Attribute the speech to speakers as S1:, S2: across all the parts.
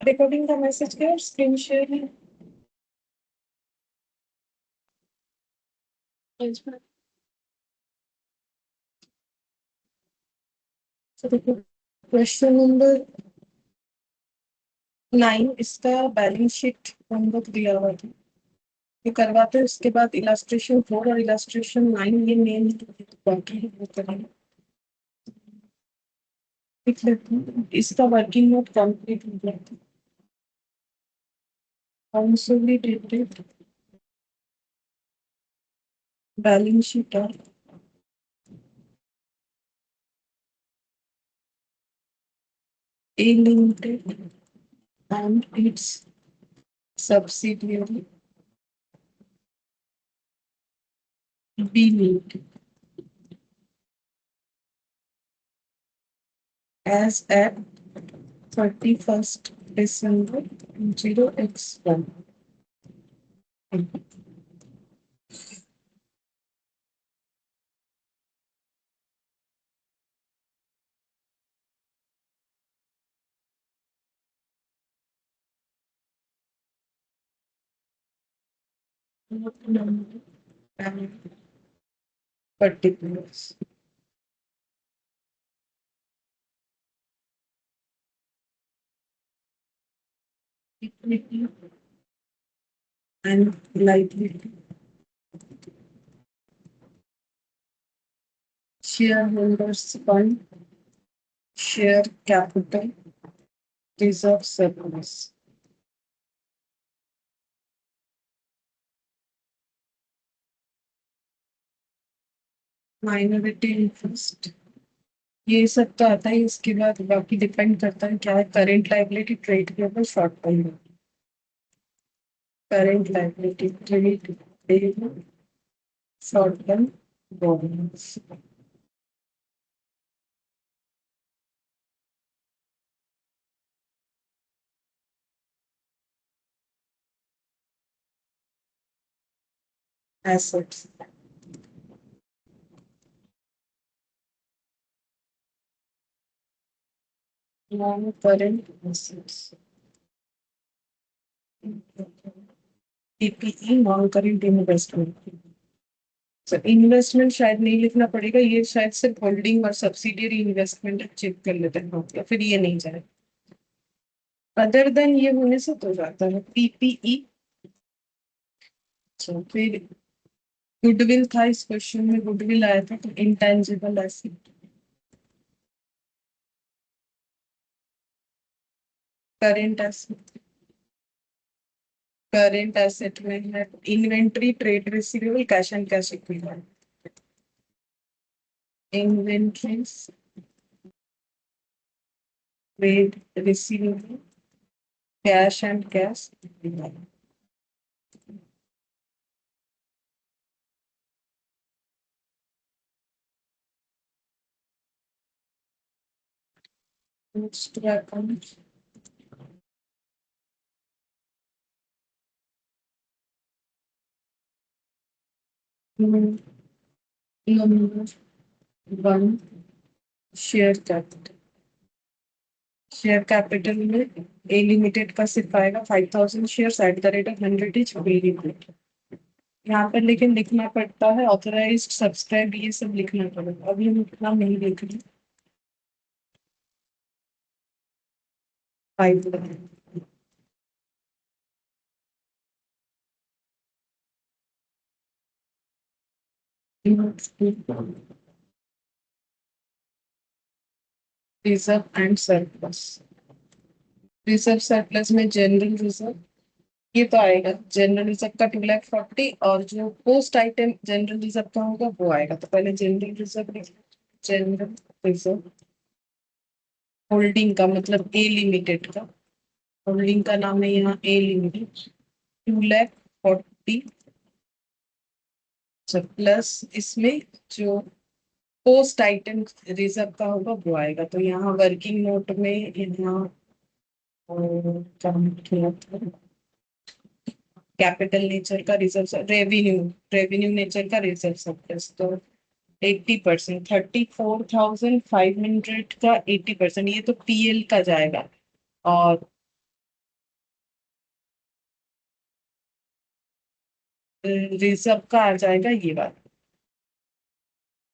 S1: Recording का message किया और स्क्रीन शेयर है। तो देखो, क्वेश्चन नंबर 9 इसका बैलेंस शीट नंबर दिया हुआ था, ये करवाते हैं। उसके बाद इलास्ट्रेशन 4 और इलास्ट्रेशन 9 ये मेन बाकी है वो करेंगे। लिख लेते हैं, इसका वर्किंग नोट कंप्लीट हो गया था। कंसोलिडेटेड बैलेंस शीट है A Limited and its subsidiary B Limited as at 31st December 20X1. And particulars. Equity and liability. Shareholders fund, share capital, reserve surplus. Minority interest, ये सब तो आता है। इसके बाद बाकी डिपेंड करता है क्या है, current liability, trade payable, short term. Current liability, trade payable, short term bonus. Assets, non current assets, PPE, non current investment. तो इन्वेस्टमेंट शायद नहीं लिखना पड़ेगा, ये शायद सिर्फ होल्डिंग और सब्सिडियरी इन्वेस्टमेंट चेक कर लेते हैं हम, या फिर ये नहीं जाए। अदर देन ये होने से तो जाता है पीपीई। तो फिर गुडविल था, इस क्वेश्चन में गुडविल आया था, तो intangible asset. Current asset, current asset में है inventory, trade receivable, cash and cash equivalent. Inventories, trade receivable, cash and cash equivalent. Next account, number 1, share capital. Share capital में ए लिमिटेड का सिर्फ आएगा 5,000 share at the rate of 100 each B limited. यहाँ पर लेकिन लिखना पड़ता है ऑथराइज्ड, सब्सक्राइब, ये सब लिखना पड़ेगा। अभी हम इतना नहीं लिख रहे। 5,000 reserve and surplus. Reserve surplus में जनरल रिजर्व, ये तो आएगा जनरल रिजर्व का 2,40,000, और जो पोस्ट आइटम जनरल रिजर्व का होगा वो आएगा। तो पहले general reserve, general reserve holding का मतलब ए लिमिटेड का, होल्डिंग का नाम है यहाँ ए लिमिटेड, 2,40,000 प्लस इसमें जो पोस्ट आइटम रिजर्व का होगा वो आएगा। तो यहाँ वर्किंग नोट में यहाँ कैपिटल नेचर का रिजर्व, रेवेन्यू, रेवेन्यू नेचर का रिजर्व सरप्लस, तो 80%, 34,500 का 80%, ये तो पीएल का जाएगा। और रिजर्व का आ जाएगा ये बात।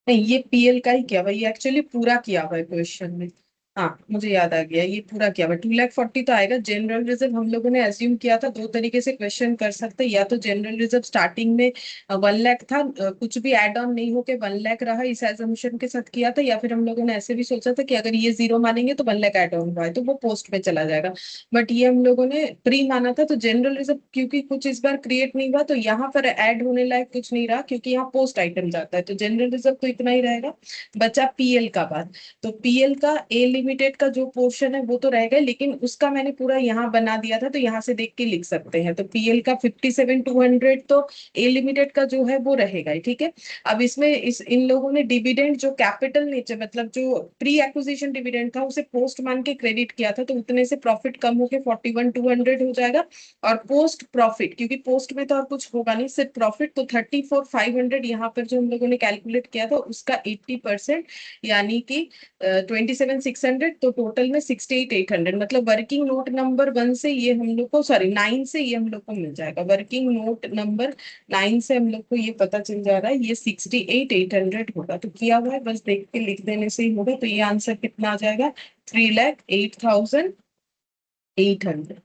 S1: नहीं, ये पीएल का ही किया हुआ, ये एक्चुअली पूरा किया हुआ है क्वेश्चन में। हाँ मुझे याद आ गया, ये पूरा किया हुआ 2,40,000 तो आएगा। जनरल रिजर्व हम लोगों ने एज्यूम किया था, दो तरीके से क्वेश्चन कर सकते हैं। या तो जनरल रिजर्व स्टार्टिंग में 1 लाख था, कुछ भी एड ऑन नहीं होके 1 लाख रहा, इस एजम्पशन के साथ किया था। या फिर हम लोगों ने ऐसे भी सोचा था कि अगर ये जीरो मानेंगे तो 1 लाख एड ऑन हुआ है तो वो पोस्ट में चला जाएगा। बट ये हम लोगों ने प्री माना था, तो जनरल रिजर्व क्योंकि कुछ इस बार क्रिएट नहीं हुआ तो यहाँ पर ऐड होने लायक कुछ नहीं रहा, क्योंकि यहाँ पोस्ट आइटम जाता है। तो जनरल रिजर्व तो इतना ही रहेगा। बचा पीएल का बात। तो पीएल का ए लिमिटेड का जो पोर्शन है वो तो रहेगा, लेकिन उसका मैंने पूरा यहाँ बना दिया था, तो यहाँ से देख के लिख सकते हैं। तो पीएल का 57,200 तो ए लिमिटेड का जो है वो रहेगा ही, ठीक है। अब इसमें इन लोगों ने डिविडेंड जो कैपिटल नेचर, मतलब जो प्री एक्विजिशन डिविडेंड था उसे पोस्ट मान के क्रेडिट किया था, तो उतने से प्रॉफिट कम होके 41,200 हो जाएगा। और पोस्ट प्रॉफिट, क्योंकि पोस्ट में तो और कुछ होगा नहीं, सिर्फ प्रॉफिट, तो 34,500 यहाँ पर जो हम लोगों ने कैलकुलेट किया था उसका 80%, यानी कि 27,600, तो टोटल में 68,800। मतलब वर्किंग नोट नंबर 1 से ये हम लोग को, सॉरी 9 से ये हम लोग को मिल जाएगा। वर्किंग नोट नंबर 9 से हम लोग को ये पता चल जा रहा है, ये 68,800 होगा। तो किया हुआ है, बस देख के लिख देने से ही होगा। तो ये आंसर कितना आ जाएगा? 3,08,800।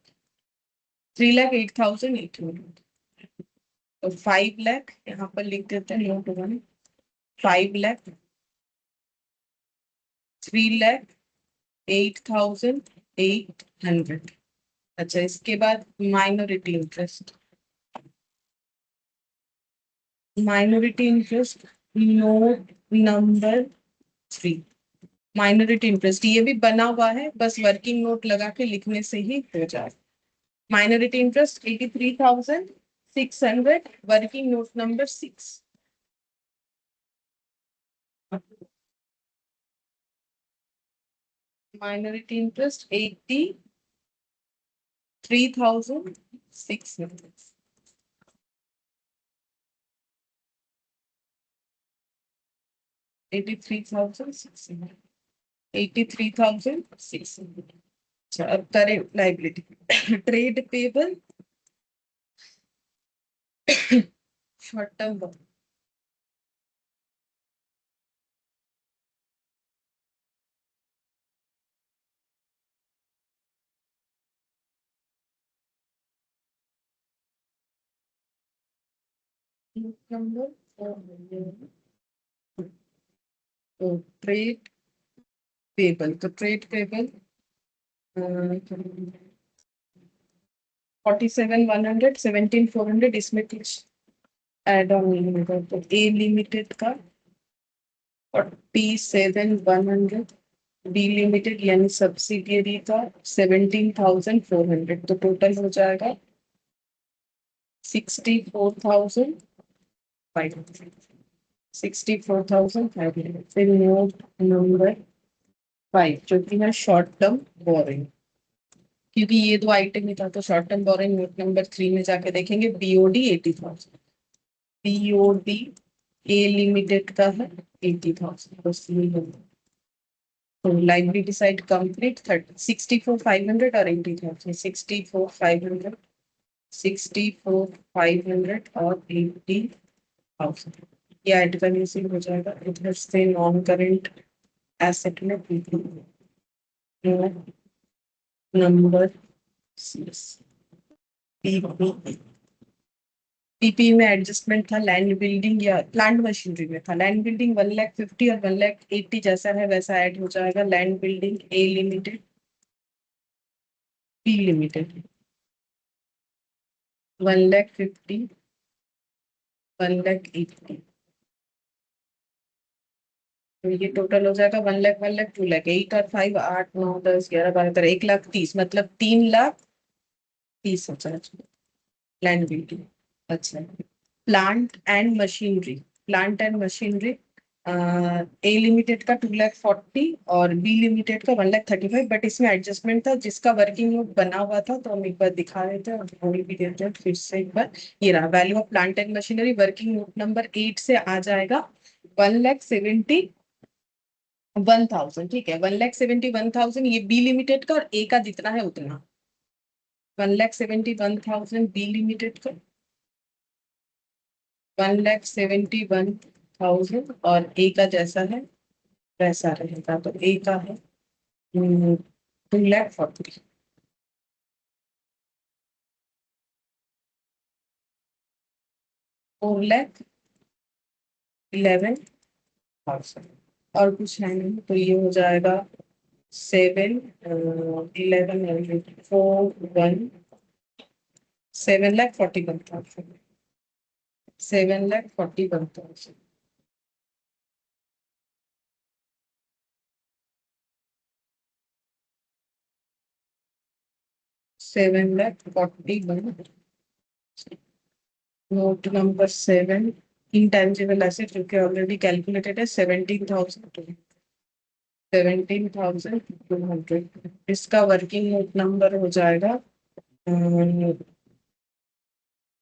S1: 3,08,800। तो 5 लाख यहाँ पर लिख देते हैं, नोट वन। 5 लाख, 3,08,800। अच्छा, इसके बाद minority interest. Minority interest note number 3। Minority interest ये भी बना हुआ है, बस वर्किंग नोट लगा के लिखने से ही हो जाए। Minority interest 83,600, working note number 6। Minority interest 83,600। 83,600। 83,600। अच्छा, अब current liability. Trade payable, short term number 4। तो ट्रेड पेबल, तो ट्रेड पेबल 47,100, 17,400, इसमें कुछ एड ऑन नहीं होगा। तो ए लिमिटेड का 47,100, बी लिमिटेड यानी सब्सिडियरी का 17,400, तो टोटल हो जाएगा 64,500। 64,500। फिर नोट नंबर 5 जो कि है शॉर्ट टर्म बोरिंग, क्योंकि ये दो आइटम ही था, तो short term borrowing note number 3 में जाके देखेंगे। बीओडी 80,000। बीओडी ए लिमिटेड का है 80,000, बस ये होगा। तो लाइबिलिटी साइड कंप्लीट। 64,500 और 80,000। 64,500, 64,500 और 80,000, ये ऐड करने से हो जाएगा। इधर से नॉन करेंट एसेट में पीपी नंबर 6। पीपी, पीपी में एडजस्टमेंट था लैंड बिल्डिंग या प्लांट मशीनरी में था। लैंड बिल्डिंग 1,50,000 और 1,80,000 जैसा है वैसा ऐड हो जाएगा। लैंड बिल्डिंग ए लिमिटेड, बी लिमिटेड 1,50,000, 1,80,000। तो ये टोटल हो जाएगा 1 लाख, 1 लाख, 2 लाख, 8 और 5, 8, 9, 10, 11, 12, 13, 1,30,000, मतलब 3,30,000 लैंड बिल्डिंग। अच्छा, plant and machinery. Plant and machinery A limited का 2,40,000 और बी लिमिटेड का 1,35,000, बट इसमें एडजस्टमेंट था। जिसका वर्किंग नोट बना हुआ था तो हम एक बार दिखा रहे थे और थोड़ी भी देते हैं फिर से एक बार। ये रहा value of plant and machinery, working note number 8 से आ जाएगा 1,71,000। ठीक है, 1,71,000 ये बी लिमिटेड का, और ए का जितना है उतना। 1,71,000 बी लिमिटेड का 1,71,000 और ए का जैसा है वैसा रहेगा, तो ए का है 2,40,000। 4,11,000 और कुछ है नहीं, तो ये हो जाएगा 7,11,4,1 7,41,000। 7,41। नोट नंबर 7, इंटेंजिबल एसेट जो कि ऑलरेडी कैलकुलेटेड है 17,000। 17,200। इसका वर्किंग नोट नंबर हो जाएगा,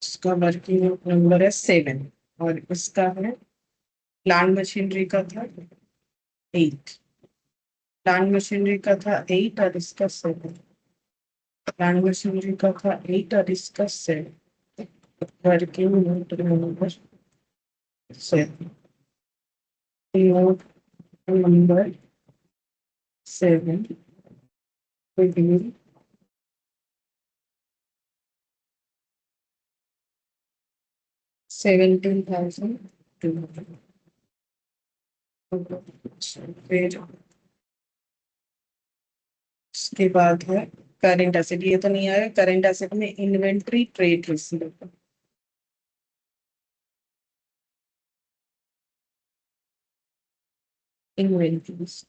S1: इसका वर्किंग नोट नंबर है 7 और इसका है प्लांट मशीनरी का था 8। प्लांट मशीनरी का था 8 और इसका 7। प्लांट मशीनरी का था 8 और इसका 7। Working note number 7। Note number 7 between 17,200। फिर उसके बाद है करेंट एसेट, ये तो नहीं आएगा। करेंट एसेट में इन्वेंट्री ट्रेड रिसीव, इन्वेंट्रीज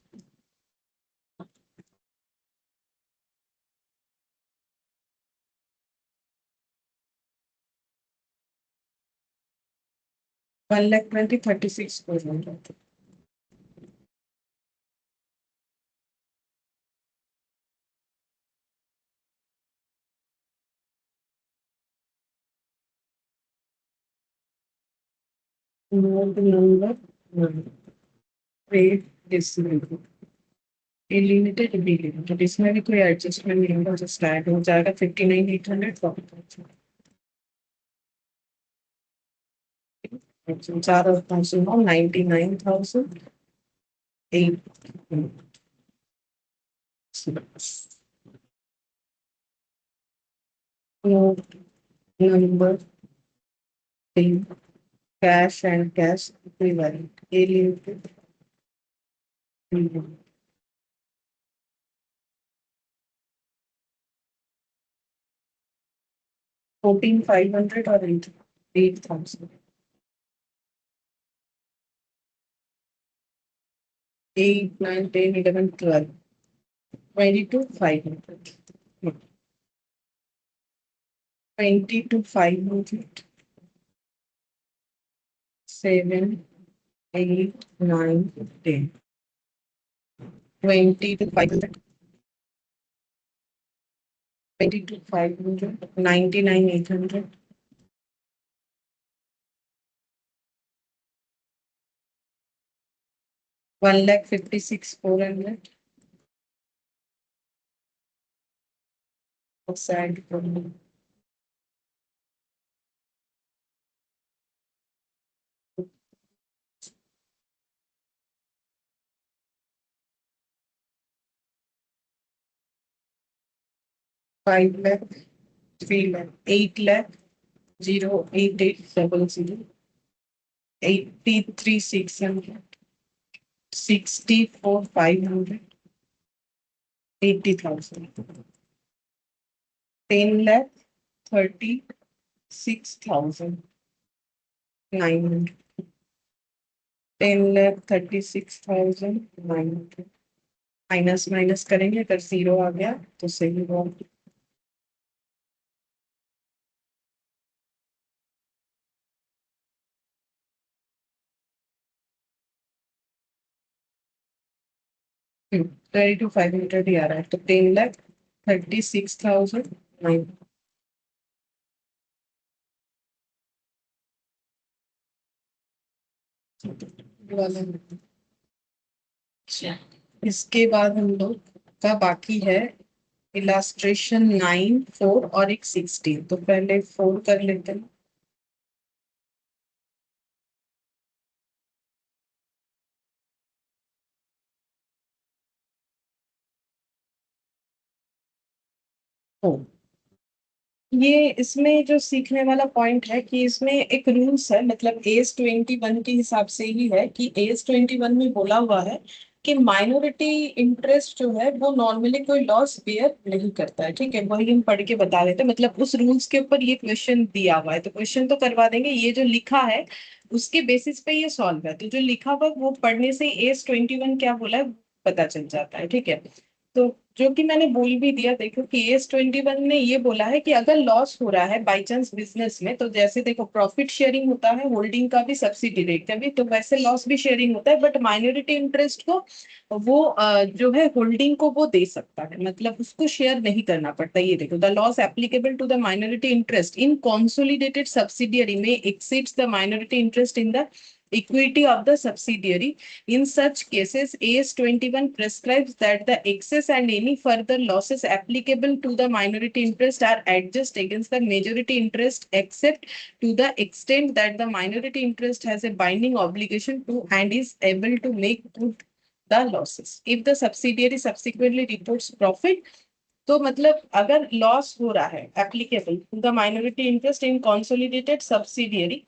S1: 1,20,000 36 हो जाएगा। Note number trade receive A limited B limited, इसमें भी कोई एडजस्टमेंट नहीं होगा, जस्ट ऐड हो जाएगा 59,800। चार और 99,008। Note number 3, cash and cash equivalent A limited 14,500 और 8,000। 8, 9, 10, 11, 12, 22,500। 22,500, 7, 8, 9, 10, 22,500, 22,500, 99,800, 1,56,400, और साइड पर 5 lakh, 3 lakh, 8 lakh, 08800, 83,600, 64,500, 80,000, 10,36,900, 10,36,900। Minus minus करेंगे, अगर जीरो आ गया तो सही होगा। ट्वेंटी टू 500 ही आ रहा है, तो 10,36,900। अच्छा, इसके बाद हम लोग का बाकी है इलास्ट्रेशन 9, 4 और एक 16। तो पहले 4 कर लेते हैं। हो। ये इसमें जो सीखने वाला पॉइंट है कि इसमें एक रूल्स है, मतलब AS 21 के हिसाब से ही है कि AS 21 में बोला हुआ है कि माइनॉरिटी इंटरेस्ट जो है वो नॉर्मली कोई लॉस बेयर नहीं करता है। ठीक है, वही हम पढ़ के बता देते हैं, मतलब उस रूल्स के ऊपर ये क्वेश्चन दिया हुआ है, तो क्वेश्चन तो करवा देंगे। ये जो लिखा है उसके बेसिस पे ये सॉल्व है, तो जो लिखा हुआ है वो पढ़ने से AS 21 क्या बोला है पता चल जाता है। ठीक है, तो जो कि मैंने बोल भी दिया, देखो कि AS 21 ने ये बोला है कि अगर लॉस हो रहा है बाई चांस बिजनेस में, तो जैसे देखो प्रॉफिट शेयरिंग होता है, होल्डिंग का भी सब्सिडी रेट का भी, तो वैसे लॉस भी शेयरिंग होता है, बट माइनॉरिटी इंटरेस्ट को वो जो है होल्डिंग को वो दे सकता है, मतलब उसको शेयर नहीं करना पड़ता। ये देखो, the loss applicable to the minority interest in consolidated subsidiary may exceeds the minority interest in the equity of the subsidiary. In such cases, AS 21 prescribes that the excess and any further losses applicable to the minority interest are adjusted against the majority interest, except to the extent that the minority interest has a binding obligation to and is able to make good the losses. If the subsidiary subsequently reports profit, तो मतलब अगर loss हो रहा है applicable to the minority interest in consolidated subsidiary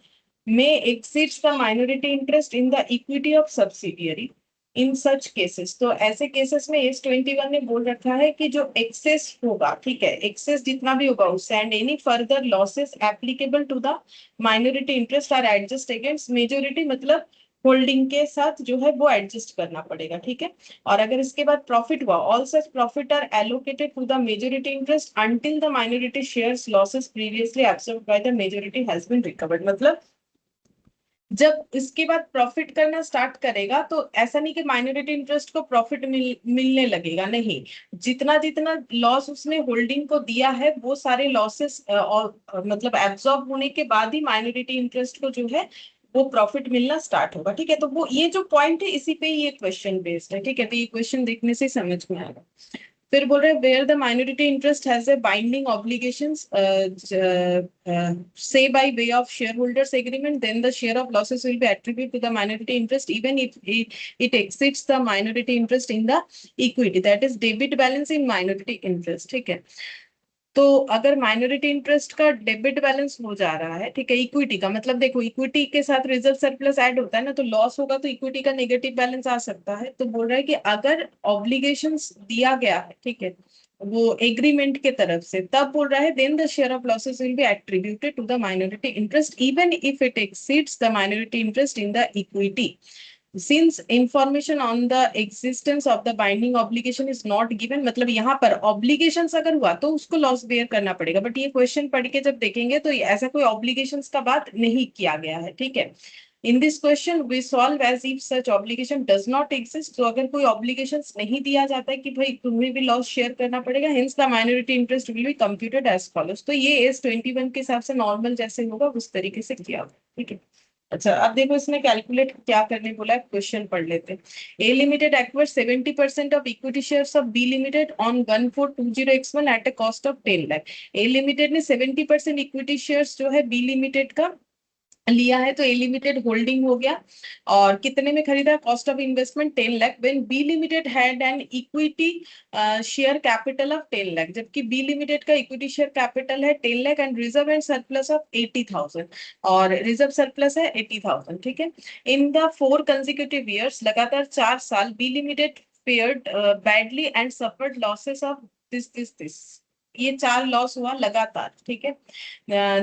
S1: में exceeds the minority interest in the equity of subsidiary in such cases, तो ऐसे cases में AS 21 ने बोल रखा है कि जो एक्सेस होगा, ठीक है, एक्सेस जितना भी होगा उससे and any further losses applicable to the minority interest are adjust against majority, मतलब होल्डिंग के साथ जो है वो एडजस्ट करना पड़ेगा। ठीक है, और अगर इसके बाद प्रॉफिट हुआ, all such profit are allocated to the majority interest until the minority shares losses previously absorbed by the majority has been recovered. मतलब जब इसके बाद प्रॉफिट करना स्टार्ट करेगा तो ऐसा नहीं कि माइनॉरिटी इंटरेस्ट को प्रॉफिट मिलने लगेगा, नहीं, जितना जितना लॉस उसने होल्डिंग को दिया है वो सारे लॉसेस और मतलब एब्जॉर्ब होने के बाद ही माइनॉरिटी इंटरेस्ट को जो है वो प्रॉफिट मिलना स्टार्ट होगा। ठीक है, तो वो ये जो पॉइंट है इसी पे ये क्वेश्चन बेस्ड है। ठीक है, तो ये क्वेश्चन देखने से समझ में आएगा। फिर बोल रहे हैं where the minority interest has a binding obligations say by way of shareholders agreement, then the share of losses will be attributed to the minority interest even if it exceeds the minority interest in the equity, that is debit balance in minority interest। ठीक है, तो अगर minority interest का debit balance हो जा रहा है, ठीक है, इक्विटी का मतलब देखो इक्विटी के साथ रिजर्व सरप्लस ऐड होता है ना, तो लॉस होगा तो इक्विटी का नेगेटिव बैलेंस आ सकता है। तो बोल रहा है कि अगर ऑब्लिगेशंस दिया गया है, ठीक है, वो एग्रीमेंट के तरफ से, तब बोल रहा है then the share of losses will be attributed to the minority interest even if it exceeds the minority interest in the equity, since information on the existence of the binding obligation is not given, मतलब यहाँ पर obligations अगर हुआ तो उसको loss bear करना पड़ेगा, but ये क्वेश्चन पढ़ के जब देखेंगे तो ऐसा कोई obligations का बात नहीं किया गया है। ठीक है, in this question we solve as if such obligation does not exist, तो अगर कोई obligations नहीं दिया जाता है कि भाई तुम्हें भी लॉस शेयर करना पड़ेगा, hence the minority interest will be computed as follows। तो ये AS 21 के हिसाब से नॉर्मल जैसे होगा उस तरीके से किया होगा। ठीक है, अच्छा अब देखो इसमें कैलकुलेट क्या करने बोला है, क्वेश्चन पढ़ लेते हैं। A limited acquired 70% of equity shares of B limited on 1420x1 at a cost of 10 lakh. A limited ने 70% इक्विटी शेयर्स जो है बी लिमिटेड का लिया है, तो ए लिमिटेड होल्डिंग हो गया, और कितने में खरीदा, cost of investment 10 lakh, when B limited had an equity share capital of 10 lakh, जबकि बी लिमिटेड का इक्विटी शेयर कैपिटल है 10 lakh and reserve and surplus of 80,000, और रिजर्व सरप्लस है 80,000। ठीक है, इन द 4 कंसेक्यूटिव ईयर्स, लगातार 4 साल, B limited fared badly and suffered losses of this, ये 4 लॉस हुआ लगातार। ठीक है,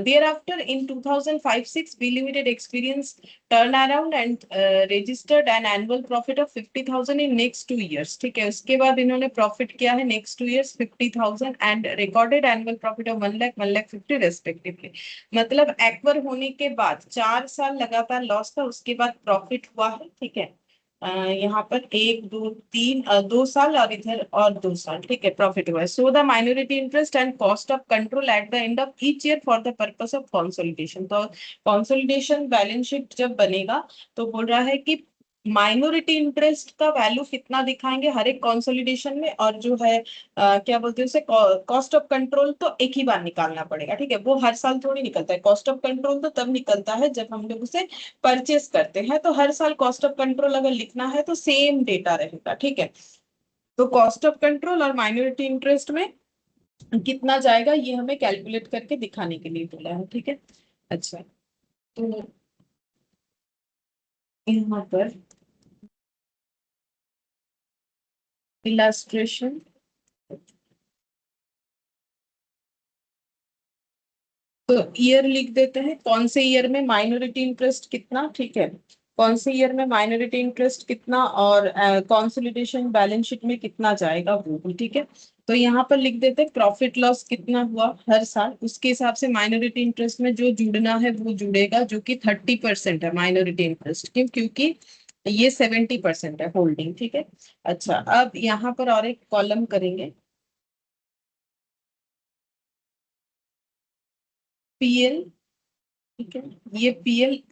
S1: thereafter in 2005-06 B Limited experienced turnaround and registered an annual profit of 50,000 in next 2 years। ठीक है, उसके बाद इन्होंने प्रॉफिट किया है next 2 years 50,000 and recorded annual profit of 1 lakh 1,50,000 respectively. मतलब एक्वर होने के बाद 4 साल लगातार लॉस था, उसके बाद प्रॉफिट हुआ है। ठीक है, यहाँ पर 1 2 3 2 साल और इधर और 2 साल, ठीक है, प्रॉफिट हुआ है। So the minority interest and cost of control at the end of each year for the purpose of consolidation, तो कंसोलिडेशन बैलेंस शीट जब बनेगा तो बोल रहा है कि माइनॉरिटी इंटरेस्ट का वैल्यू कितना दिखाएंगे हर एक कंसोलिडेशन में, और जो है क्या बोलते हैं उसे, कॉस्ट ऑफ कंट्रोल तो एक ही बार निकालना पड़ेगा। ठीक है, वो हर साल थोड़ी निकलता है, कॉस्ट ऑफ कंट्रोल तो तब निकलता है जब हम लोग उसे परचेस करते हैं, तो हर साल कॉस्ट ऑफ कंट्रोल अगर लिखना है तो सेम डेटा रहेगा। ठीक है, तो कॉस्ट ऑफ कंट्रोल और माइनॉरिटी इंटरेस्ट में कितना जाएगा ये हमें कैलकुलेट करके दिखाने के लिए बोला है, ठीक है। अच्छा, तो यहाँ पर इलास्ट्रेशन, तो ईयर लिख देते हैं, कौन से ईयर में माइनॉरिटी इंटरेस्ट कितना, ठीक है, कौन से ईयर में माइनॉरिटी इंटरेस्ट कितना, और कंसोलिडेशन बैलेंस शीट में कितना जाएगा वो भी, ठीक है। तो यहाँ पर लिख देते हैं प्रॉफिट लॉस कितना हुआ हर साल, उसके हिसाब से माइनॉरिटी इंटरेस्ट में जो जुड़ना है वो जुड़ेगा, जो कि 30% है माइनॉरिटी इंटरेस्ट, क्यों, क्योंकि ये 70% है होल्डिंग, ठीक है। अच्छा, अब यहाँ पर और एक कॉलम करेंगे, पीएल, ठीक है। ये पीएल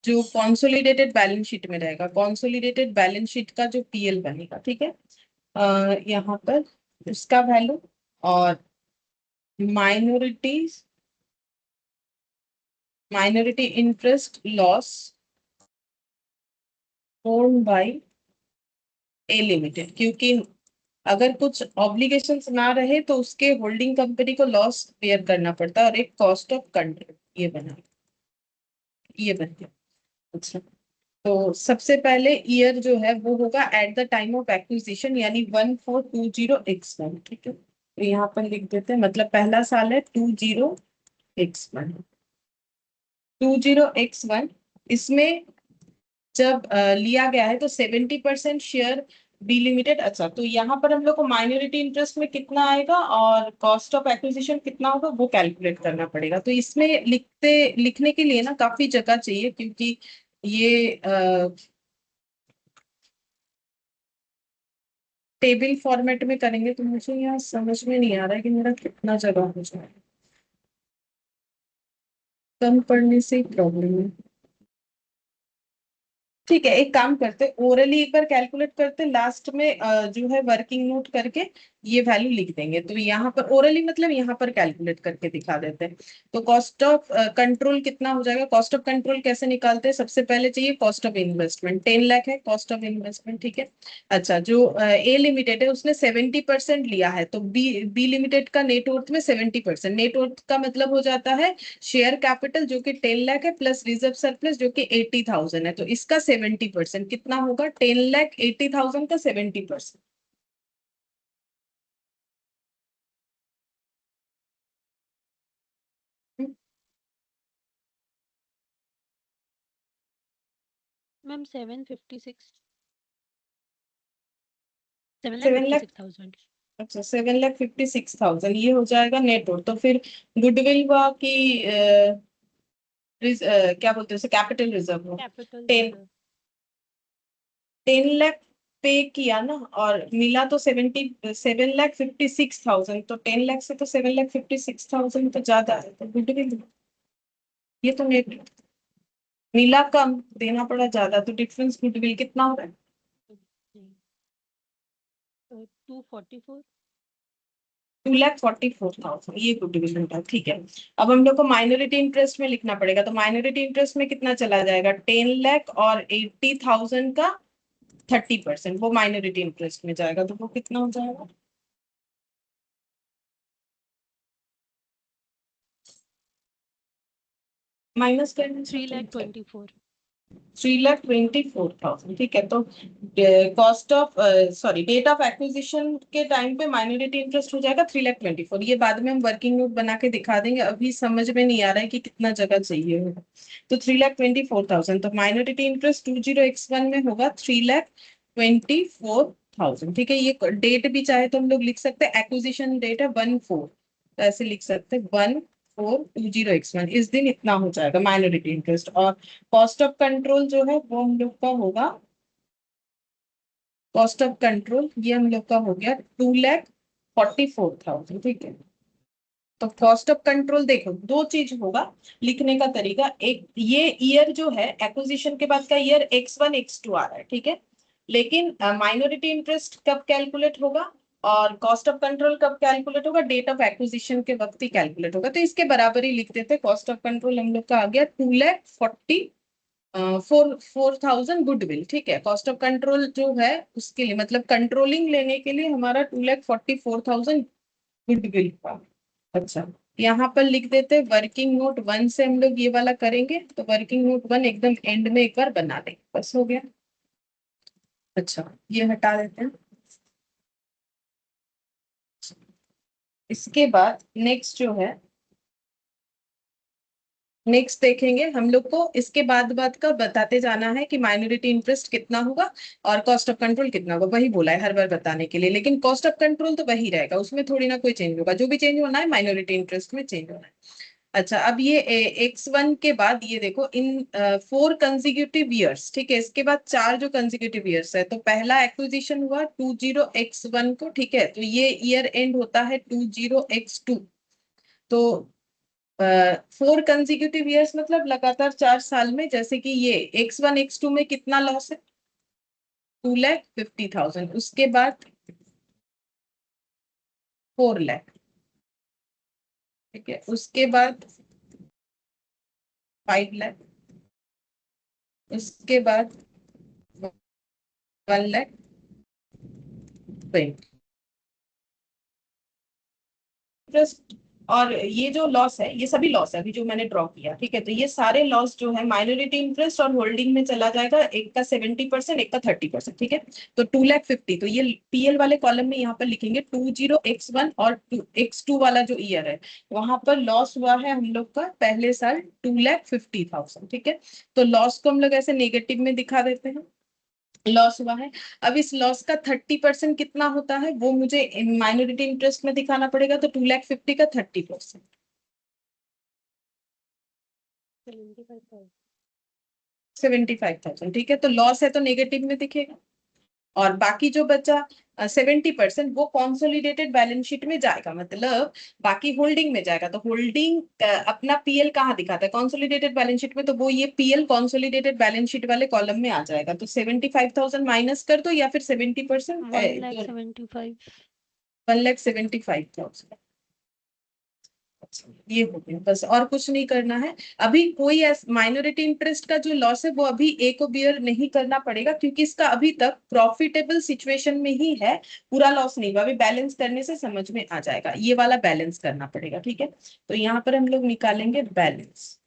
S1: जो कॉन्सोलिडेटेड बैलेंस शीट में रहेगा, कॉन्सोलिडेटेड बैलेंस शीट का जो पीएल बनेगा, ठीक है। यहाँ पर उसका वैल्यू, और minority minority interest loss own by A limited, क्योंकि अगर कुछ ऑब्लिगेशंस ना रहे तो उसके होल्डिंग कंपनी को लॉस बेयर करना पड़ता है, और एक कॉस्ट ऑफ कंट्रोल ये बना, ये बन गया। अच्छा, तो सबसे पहले ईयर जो है वो होगा at the time of acquisition, यानी 1420x1, ठीक है। तो यहाँ पर लिख देते हैं, मतलब पहला साल है 20x1, 20x1, इसमें जब लिया गया है तो 70% शेयर बी लिमिटेड। अच्छा, तो यहाँ पर हम लोग को माइनॉरिटी इंटरेस्ट में कितना आएगा और कॉस्ट ऑफ एक्विजिशन कितना होगा वो कैलकुलेट करना पड़ेगा। तो इसमें लिखने के लिए ना काफी जगह चाहिए, क्योंकि ये टेबल फॉर्मेट में करेंगे तो मुझे यहाँ समझ में नहीं आ रहा है कि मेरा कितना जगह हो जाए, कम पढ़ने से ही प्रॉब्लम है। ठीक है, एक काम करते, ओरली एक बार कैलकुलेट करते, लास्ट में जो है वर्किंग नोट करके ये वैल्यू लिख देंगे। तो यहाँ पर ओरली मतलब यहाँ पर कैलकुलेट करके दिखा देते हैं। तो कॉस्ट ऑफ कंट्रोल कितना हो जाएगा, कॉस्ट ऑफ कंट्रोल कैसे निकालते हैं, सबसे पहले चाहिए कॉस्ट ऑफ इन्वेस्टमेंट, 10 लाख है कॉस्ट ऑफ इन्वेस्टमेंट, ठीक है। अच्छा, जो ए लिमिटेड है उसने 70% लिया है, तो बी लिमिटेड का नेटवर्थ में 70%, नेटवर्थ का मतलब हो जाता है शेयर कैपिटल जो कि 10 लाख है, प्लस रिजर्व सरप्लस जो कि 80,000 है, तो इसका 70% कितना होगा, 10,80,000 का 70%।
S2: Ma'am 756, seven lakh
S1: seven
S2: fifty
S1: lakh
S2: six thousand
S1: अच्छा, 7,56,000 ये हो जाएगा नेटवर्थ। तो फिर गुडविल हुआ कि क्या बोलते हैं उसे, कैपिटल रिजर्व हो,
S2: कैपिटल
S1: टेन
S2: रिजर्व।
S1: 10 लाख पे किया ना, और मिला तो 7,56,000, तो 10 लाख से तो 7,56,000 तो ज्यादा है, तो गुडविल, ये तो नेट मिला कम, देना पड़ा ज्यादा, तो डिफरेंस गुडविल कितना हो रहा है,
S2: 244।
S1: 2,44,000, ये गुडविल होता है, ठीक है। अब हम लोग को माइनॉरिटी इंटरेस्ट में लिखना पड़ेगा, तो माइनॉरिटी इंटरेस्ट में कितना चला जाएगा, 10 लाख और 80,000 का 30%, वो माइनॉरिटी इंटरेस्ट में जाएगा, तो वो कितना हो जाएगा, माइनस करने से
S2: थ्री लैख ट्वेंटी फोर
S1: 3,24,000, ठीक है। तो cost of sorry date of acquisition के टाइम पे माइनॉरिटी इंटरेस्ट हो जाएगा 3,24,000, ये बाद में हम वर्किंग नोट बना के दिखा देंगे, अभी समझ में नहीं आ रहा है कि कितना जगह चाहिए होगा। तो 3,24,000, तो माइनॉरिटी इंटरेस्ट 20x1 में होगा 3,24,000, ठीक है। ये डेट भी चाहे तो हम लोग लिख सकते हैं, एक्विजिशन डेट है 1/4, ऐसे लिख सकते हैं 1/4/20x1, इस दिन इतना हो जाएगा माइनॉरिटी इंटरेस्ट। और कॉस्ट ऑफ कंट्रोल जो है वो हम लोग का होगा, कॉस्ट ऑफ कंट्रोल ये हम लोग का हो गया 2,44,000, ठीक है। तो कॉस्ट ऑफ कंट्रोल देखो, दो चीज होगा लिखने का तरीका, एक ये ईयर जो है एक्विजिशन के बाद का ईयर X1 X2 आ रहा है, ठीक है। लेकिन माइनॉरिटी इंटरेस्ट कब कैलकुलेट होगा और कॉस्ट ऑफ कंट्रोल कब कैलकुलेट होगा, डेट ऑफ एक्विजिशन के वक्त ही कैलकुलेट होगा, तो इसके बराबर ही लिख देते, कॉस्ट ऑफ कंट्रोल हम लोग का आ गया 4,40,000 गुडविल, ठीक है। कॉस्ट ऑफ कंट्रोल जो है उसके लिए मतलब कंट्रोलिंग लेने के लिए हमारा 2,44,000 गुडविल का। अच्छा, यहाँ पर लिख देते वर्किंग नोट वन से हम लोग ये वाला करेंगे, तो वर्किंग नोट वन एकदम एंड में एक बार बना देंगे, बस हो गया। अच्छा, ये हटा देते हैं। इसके बाद नेक्स्ट जो है, नेक्स्ट देखेंगे हम लोग को, इसके बाद बात का बताते जाना है कि माइनॉरिटी इंटरेस्ट कितना होगा और कॉस्ट ऑफ कंट्रोल कितना होगा, वही बोला है हर बार बताने के लिए, लेकिन कॉस्ट ऑफ कंट्रोल तो वही रहेगा, उसमें थोड़ी ना कोई चेंज होगा, जो भी चेंज होना है माइनॉरिटी इंटरेस्ट में चेंज होना है। अच्छा, अब ये X1 के बाद ये देखो, इन 4 कंजिक्यूटिव ईयर्स, ठीक है, इसके बाद 4 जो कंजिक्यूटिव ईयर्स है, तो पहला एक्विजिशन हुआ 20X1 को, ठीक है, तो ये ईयर एंड होता है 20X2। तो 4 कंजिक्यूटिव ईयर्स मतलब लगातार 4 साल में, जैसे कि ये X1 X2 में कितना लॉस है, 2,50,000, उसके बाद 4 लाख, ठीक है, उसके बाद 5 लाख, उसके बाद 1,20,000 इंटरेस्ट। और ये जो लॉस है, ये सभी लॉस है अभी जो मैंने ड्रॉ किया, ठीक है, तो ये सारे लॉस जो है माइनॉरिटी इंटरेस्ट और होल्डिंग में चला जाएगा, एक का 70%, एक का 30%, ठीक है। तो 2,50,000, तो ये पीएल वाले कॉलम में यहाँ पर लिखेंगे 20X1 और X2 वाला जो ईयर है, वहां पर लॉस हुआ है हम लोग का पहले साल 2,50,000, ठीक है। तो लॉस को हम लोग ऐसे नेगेटिव में दिखा देते हैं, लॉस हुआ है। अब इस लॉस का 30% कितना होता है वो मुझे माइनॉरिटी इंटरेस्ट में दिखाना पड़ेगा, तो 2,50,000 का 30%, 75,000, ठीक है, तो लॉस है तो नेगेटिव में दिखेगा। और बाकी जो बचा 70%, वो कॉन्सोलिडेटेड बैलेंस शीट में जाएगा, मतलब बाकी होल्डिंग में जाएगा, तो होल्डिंग अपना पीएल कहाँ दिखाता है, कॉन्सोलिडेटेड बैलेंस शीट में, तो वो ये पीएल कॉन्सोलिडेटेड बैलेंस शीट वाले कॉलम में आ जाएगा, तो 75,000 माइनस कर दो, या फिर 70%,
S2: 1,75,000।
S1: 1,75,000। अच्छा, ये हो गया बस, और कुछ नहीं करना है। अभी कोई माइनॉरिटी इंटरेस्ट का जो लॉस है वो अभी ए को बियर नहीं करना पड़ेगा, क्योंकि इसका अभी तक प्रॉफिटेबल सिचुएशन में ही है, पूरा लॉस नहीं हुआ, अभी बैलेंस करने से समझ में आ जाएगा, ये वाला बैलेंस करना पड़ेगा, ठीक है। तो यहाँ पर हम लोग निकालेंगे बैलेंस,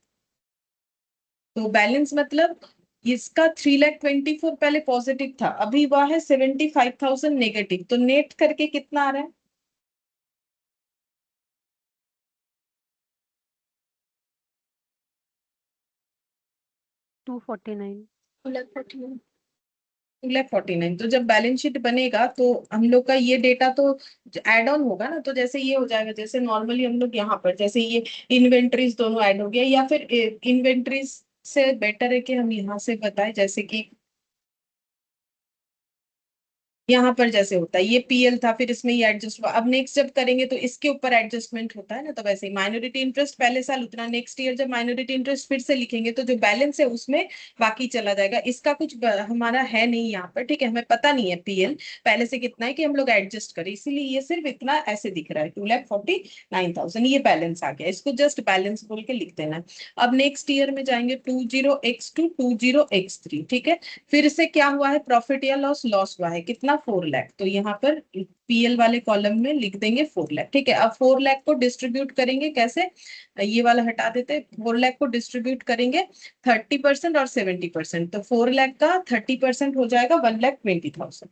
S1: तो बैलेंस मतलब इसका 3,24,000 पहले पॉजिटिव था, अभी हुआ है 75,000 नेगेटिव, तो नेट करके कितना आ रहा है,
S2: 249।
S1: 2,49,000, तो जब बैलेंस शीट बनेगा तो हम लोग का ये डेटा तो ऐड ऑन होगा ना, तो जैसे ये हो जाएगा, जैसे नॉर्मली हम लोग यहाँ पर जैसे ये इन्वेंट्रीज दोनों ऐड हो गया, या फिर इन्वेंट्रीज से बेटर है कि हम यहाँ से बताएं, जैसे कि यहाँ पर जैसे होता है ये पीएल था, फिर इसमें ये एडजस्ट हुआ, अब नेक्स्ट जब करेंगे तो इसके ऊपर एडजस्टमेंट होता है ना, तो वैसे ही माइनॉरिटी इंटरेस्ट पहले साल उतना, नेक्स्ट ईयर जब माइनॉरिटी इंटरेस्ट फिर से लिखेंगे तो जो बैलेंस है उसमें बाकी चला जाएगा, इसका कुछ हमारा है नहीं यहाँ पर, ठीक है, हमें पता नहीं है पीएल पहले से कितना है कि हम लोग एडजस्ट करें, इसीलिए ये सिर्फ इतना ऐसे दिख रहा है 2,49,000, ये बैलेंस आ गया, इसको जस्ट बैलेंस बोल के लिख देना है। अब नेक्स्ट ईयर में जाएंगे 20X2 20X3, ठीक है, फिर से क्या हुआ है, प्रॉफिट या लॉस, लॉस हुआ है कितना, 4 लाख, तो यहाँ पर पीएल वाले कॉलम में लिख देंगे 4 लाख, ठीक है। अब 4 लाख को डिस्ट्रीब्यूट करेंगे कैसे, ये वाला हटा देते हैं, 4 लाख को डिस्ट्रीब्यूट करेंगे 30% और 70%, तो 4 लाख का 30% हो जाएगा 1,20,000,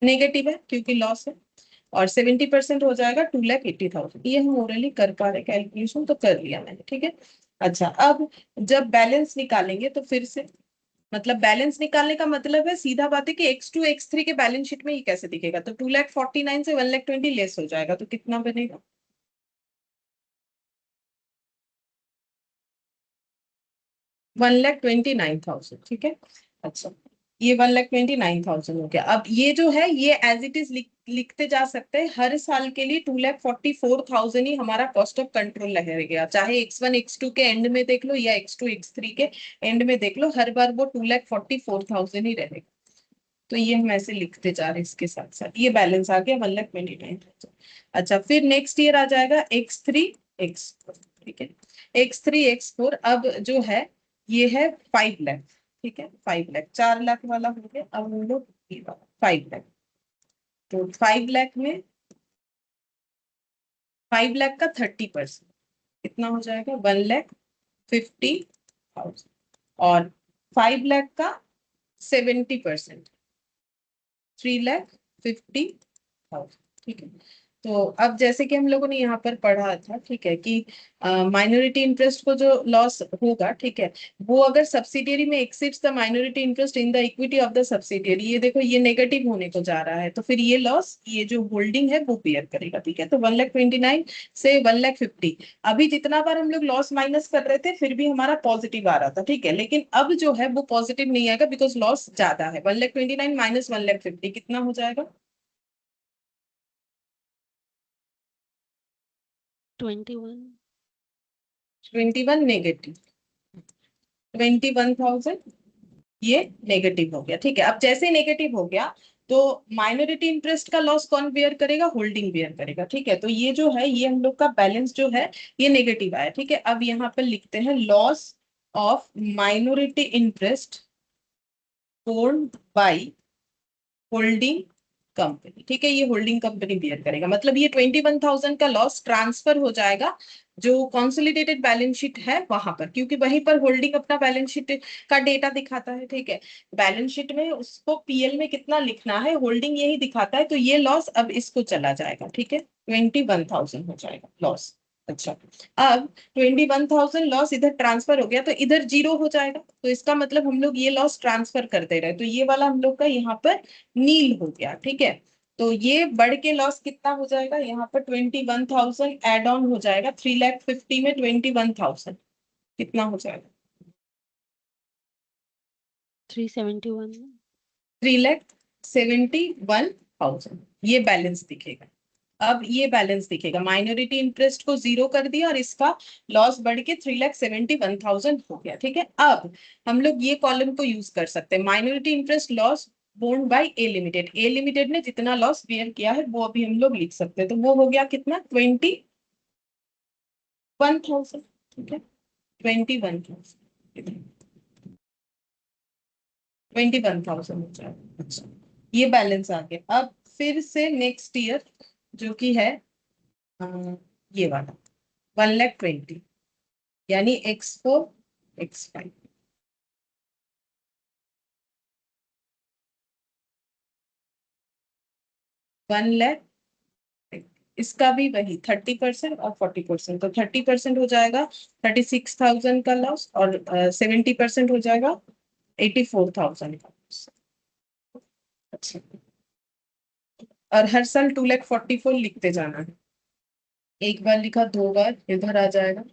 S1: नेगेटिव है क्योंकि लॉस है, और 70% हो जाएगा 2,80,000, ये हम ओरली कर पा रहे, कैलकुलेशन तो कर लिया मैंने, ठीक है। अच्छा, अब जब बैलेंस निकालेंगे तो फिर से, मतलब बैलेंस निकालने का मतलब है सीधा बात है कि X2 X3 के बैलेंस शीट में ये कैसे दिखेगा, तो 2,49,000 से 1,20,000 लेस हो जाएगा, तो कितना बनेगा, 1,29,000, ठीक है। अच्छा, ये 1,29,000 हो गया, अब ये जो है ये एज इट इज लिखते जा सकते हैं, हर साल के लिए 2,44,000 ही हमारा कॉस्ट ऑफ कंट्रोल रहेगा, चाहे X1 X2 के एंड में देख लो या X2 X3 के एंड में देख लो, हर बार वो 2,44,000 ही रहेगा, तो ये हम ऐसे लिखते जा रहे हैं, इसके साथ साथ ये बैलेंस आ गया 1,29,000। अच्छा, फिर नेक्स्ट ईयर आ जाएगा X3 X4, ठीक है, X3 X4, अब जो है ये है 5 लाख, ठीक है, 5 लाख, 4 लाख वाला हो गया, अब हम लोग ये वाला 5 लाख, तो 5 लाख में 5 लाख का 30% कितना हो जाएगा? 1,50,000। और 5 लाख का 70% 3,50,000। ठीक है। तो अब जैसे कि हम लोगों ने यहाँ पर पढ़ा था, ठीक है, कि माइनॉरिटी इंटरेस्ट को जो लॉस होगा, ठीक है, वो अगर सब्सिडियरी में exceeds the minority interest in the equity of the subsidiary, ये देखो ये नेगेटिव होने को जा रहा है, तो फिर ये लॉस, ये जो होल्डिंग है वो बेयर करेगा। ठीक है, तो 1,29,000 से 1,50,000, अभी जितना बार हम लोग लॉस माइनस कर रहे थे फिर भी हमारा पॉजिटिव आ रहा था। ठीक है, लेकिन अब जो है वो पॉजिटिव नहीं आएगा बिकॉज लॉस ज्यादा है। 1,29,000 माइनस 1,50,000 कितना हो जाएगा?
S2: 21।
S1: 21 नेगेटिव, 21,000 ये नेगेटिव हो गया। ठीक है, अब जैसे नेगेटिव हो गया तो माइनॉरिटी इंटरेस्ट का लॉस कौन बेयर करेगा? होल्डिंग बेयर करेगा। ठीक है, तो ये जो है ये हम लोग का बैलेंस जो है ये नेगेटिव आया। ठीक है, अब यहाँ पर लिखते हैं loss of minority interest owned by holding company. ठीक है, ये होल्डिंग कंपनी बियर करेगा, मतलब ये 21,000 का लॉस ट्रांसफर हो जाएगा जो कंसोलिडेटेड बैलेंस शीट है वहां पर, क्योंकि वहीं पर होल्डिंग अपना बैलेंस शीट का डेटा दिखाता है। ठीक है, बैलेंस शीट में उसको पीएल में कितना लिखना है, होल्डिंग यही दिखाता है, तो ये लॉस अब इसको चला जाएगा। ठीक है, 21,000 हो जाएगा लॉस। अच्छा, अब 21,000 लॉस इधर ट्रांसफर हो गया तो इधर जीरो हो जाएगा, तो इसका मतलब हम लोग ये लॉस ट्रांसफर कर दे रहे हैं, तो ये वाला हम लोग का यहाँ पर नील हो गया। ठीक है, तो ये बढ़ के लॉस कितना हो जाएगा? यहाँ पर 21,000 एड ऑन हो जाएगा, 3,50,000 में 21,000 कितना हो जाएगा?
S2: 371।
S1: 3,71,000 ये बैलेंस दिखेगा। अब ये बैलेंस दिखेगा, माइनॉरिटी इंटरेस्ट को जीरो कर दिया और इसका लॉस बढ़ के 3,71,000 हो गया। ठीक है, अब हम लोग ये कॉलम को यूज कर सकते हैं, minority interest loss borne by A limited. A limited ने जितना लॉस बेयर किया है वो अभी हम लोग लिख सकते हैं, तो वो हो गया कितना? 21,000। ठीक है, 21,000, 21,000 हो जाएगा। अच्छा, ये बैलेंस आ गया। अब फिर से नेक्स्ट ईयर जो कि है ये वाला 1,20,000, यानी X4 X5, 1,00,000। इसका भी वही 30% और 40%, तो 30% हो जाएगा 36,000 का लॉस और 70% हो जाएगा 84,000 का loss। अच्छा, और हर साल 2,44,000 लिखते जाना है, एक बार लिखा 2 बार इधर आ जाएगा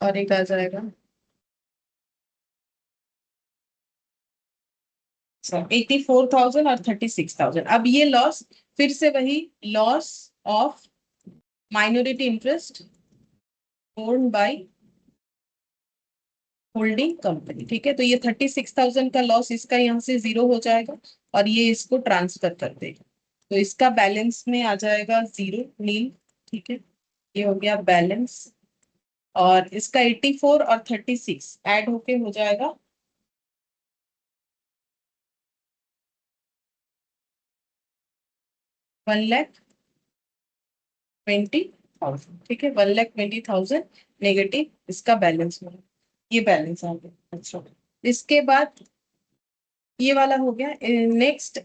S1: और एक आ जाएगा। 84,000 और 36,000। अब ये लॉस फिर से वही loss of minority interest owned by holding company. ठीक है, तो ये 36,000 का लॉस इसका यहाँ से जीरो हो जाएगा और ये इसको ट्रांसफर कर देगा, तो इसका बैलेंस में आ जाएगा जीरो, नील। ठीक है, ये हो गया बैलेंस, और इसका 84 और 36 ऐड होके हो जाएगा 1,20,000। ठीक है, 1,20,000 नेगेटिव इसका बैलेंस में, ये बैलेंस आ गया। अच्छा, इसके बाद ये वाला हो गया। नेक्स्ट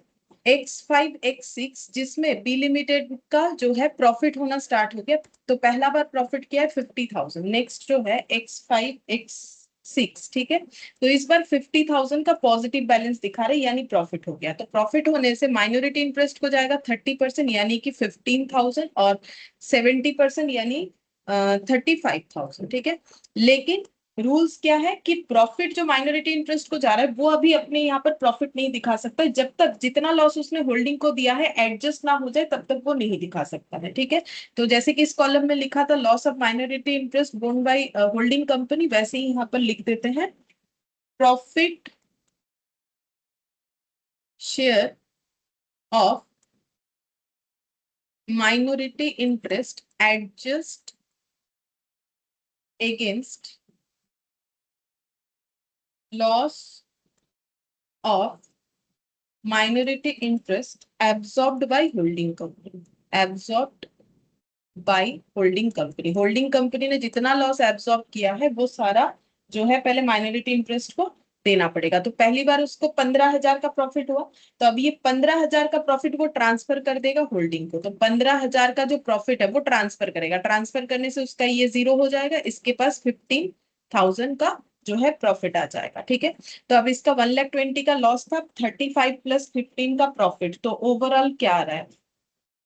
S1: X5 X6 जिसमें बी लिमिटेड का जो है प्रॉफिट होना स्टार्ट हो गया, तो पहला बार प्रॉफिट किया है 50,000। नेक्स्ट जो है X5 X6, ठीक है, तो इस बार 50,000 का पॉजिटिव बैलेंस दिखा रहे, यानी प्रॉफिट हो गया। तो प्रॉफिट होने से माइनॉरिटी इंटरेस्ट को जाएगा 30%, यानी कि 15,000, और 70% यानी 35,000। ठीक है, लेकिन रूल्स क्या है कि प्रॉफिट जो माइनॉरिटी इंटरेस्ट को जा रहा है वो अभी अपने यहाँ पर प्रॉफिट नहीं दिखा सकता, जब तक जितना लॉस उसने होल्डिंग को दिया है एडजस्ट ना हो जाए तब तक वो नहीं दिखा सकता है। ठीक है, तो जैसे कि इस कॉलम में लिखा था loss of minority interest borne by holding company, वैसे ही यहाँ पर लिख देते हैं profit share of minority interest adjust against loss of minority interest absorbed by holding company। Absorbed by holding company. Holding company ने जितना लॉस एब्जॉर्ब किया है वो सारा जो है पहले माइनॉरिटी इंटरेस्ट को देना पड़ेगा। तो पहली बार उसको 15,000 का प्रॉफिट हुआ, तो अब ये 15,000 का प्रॉफिट वो ट्रांसफर कर देगा होल्डिंग को। तो 15,000 का जो प्रॉफिट है वो ट्रांसफर करेगा, ट्रांसफर करने से उसका ये जीरो हो जाएगा, इसके पास 15,000 का जो है प्रॉफिट आ जाएगा। ठीक है, तो अब इसका 1,20,000 का लॉस था, 35 प्लस 15 का प्रॉफिट, तो ओवरऑल क्या आ रहा है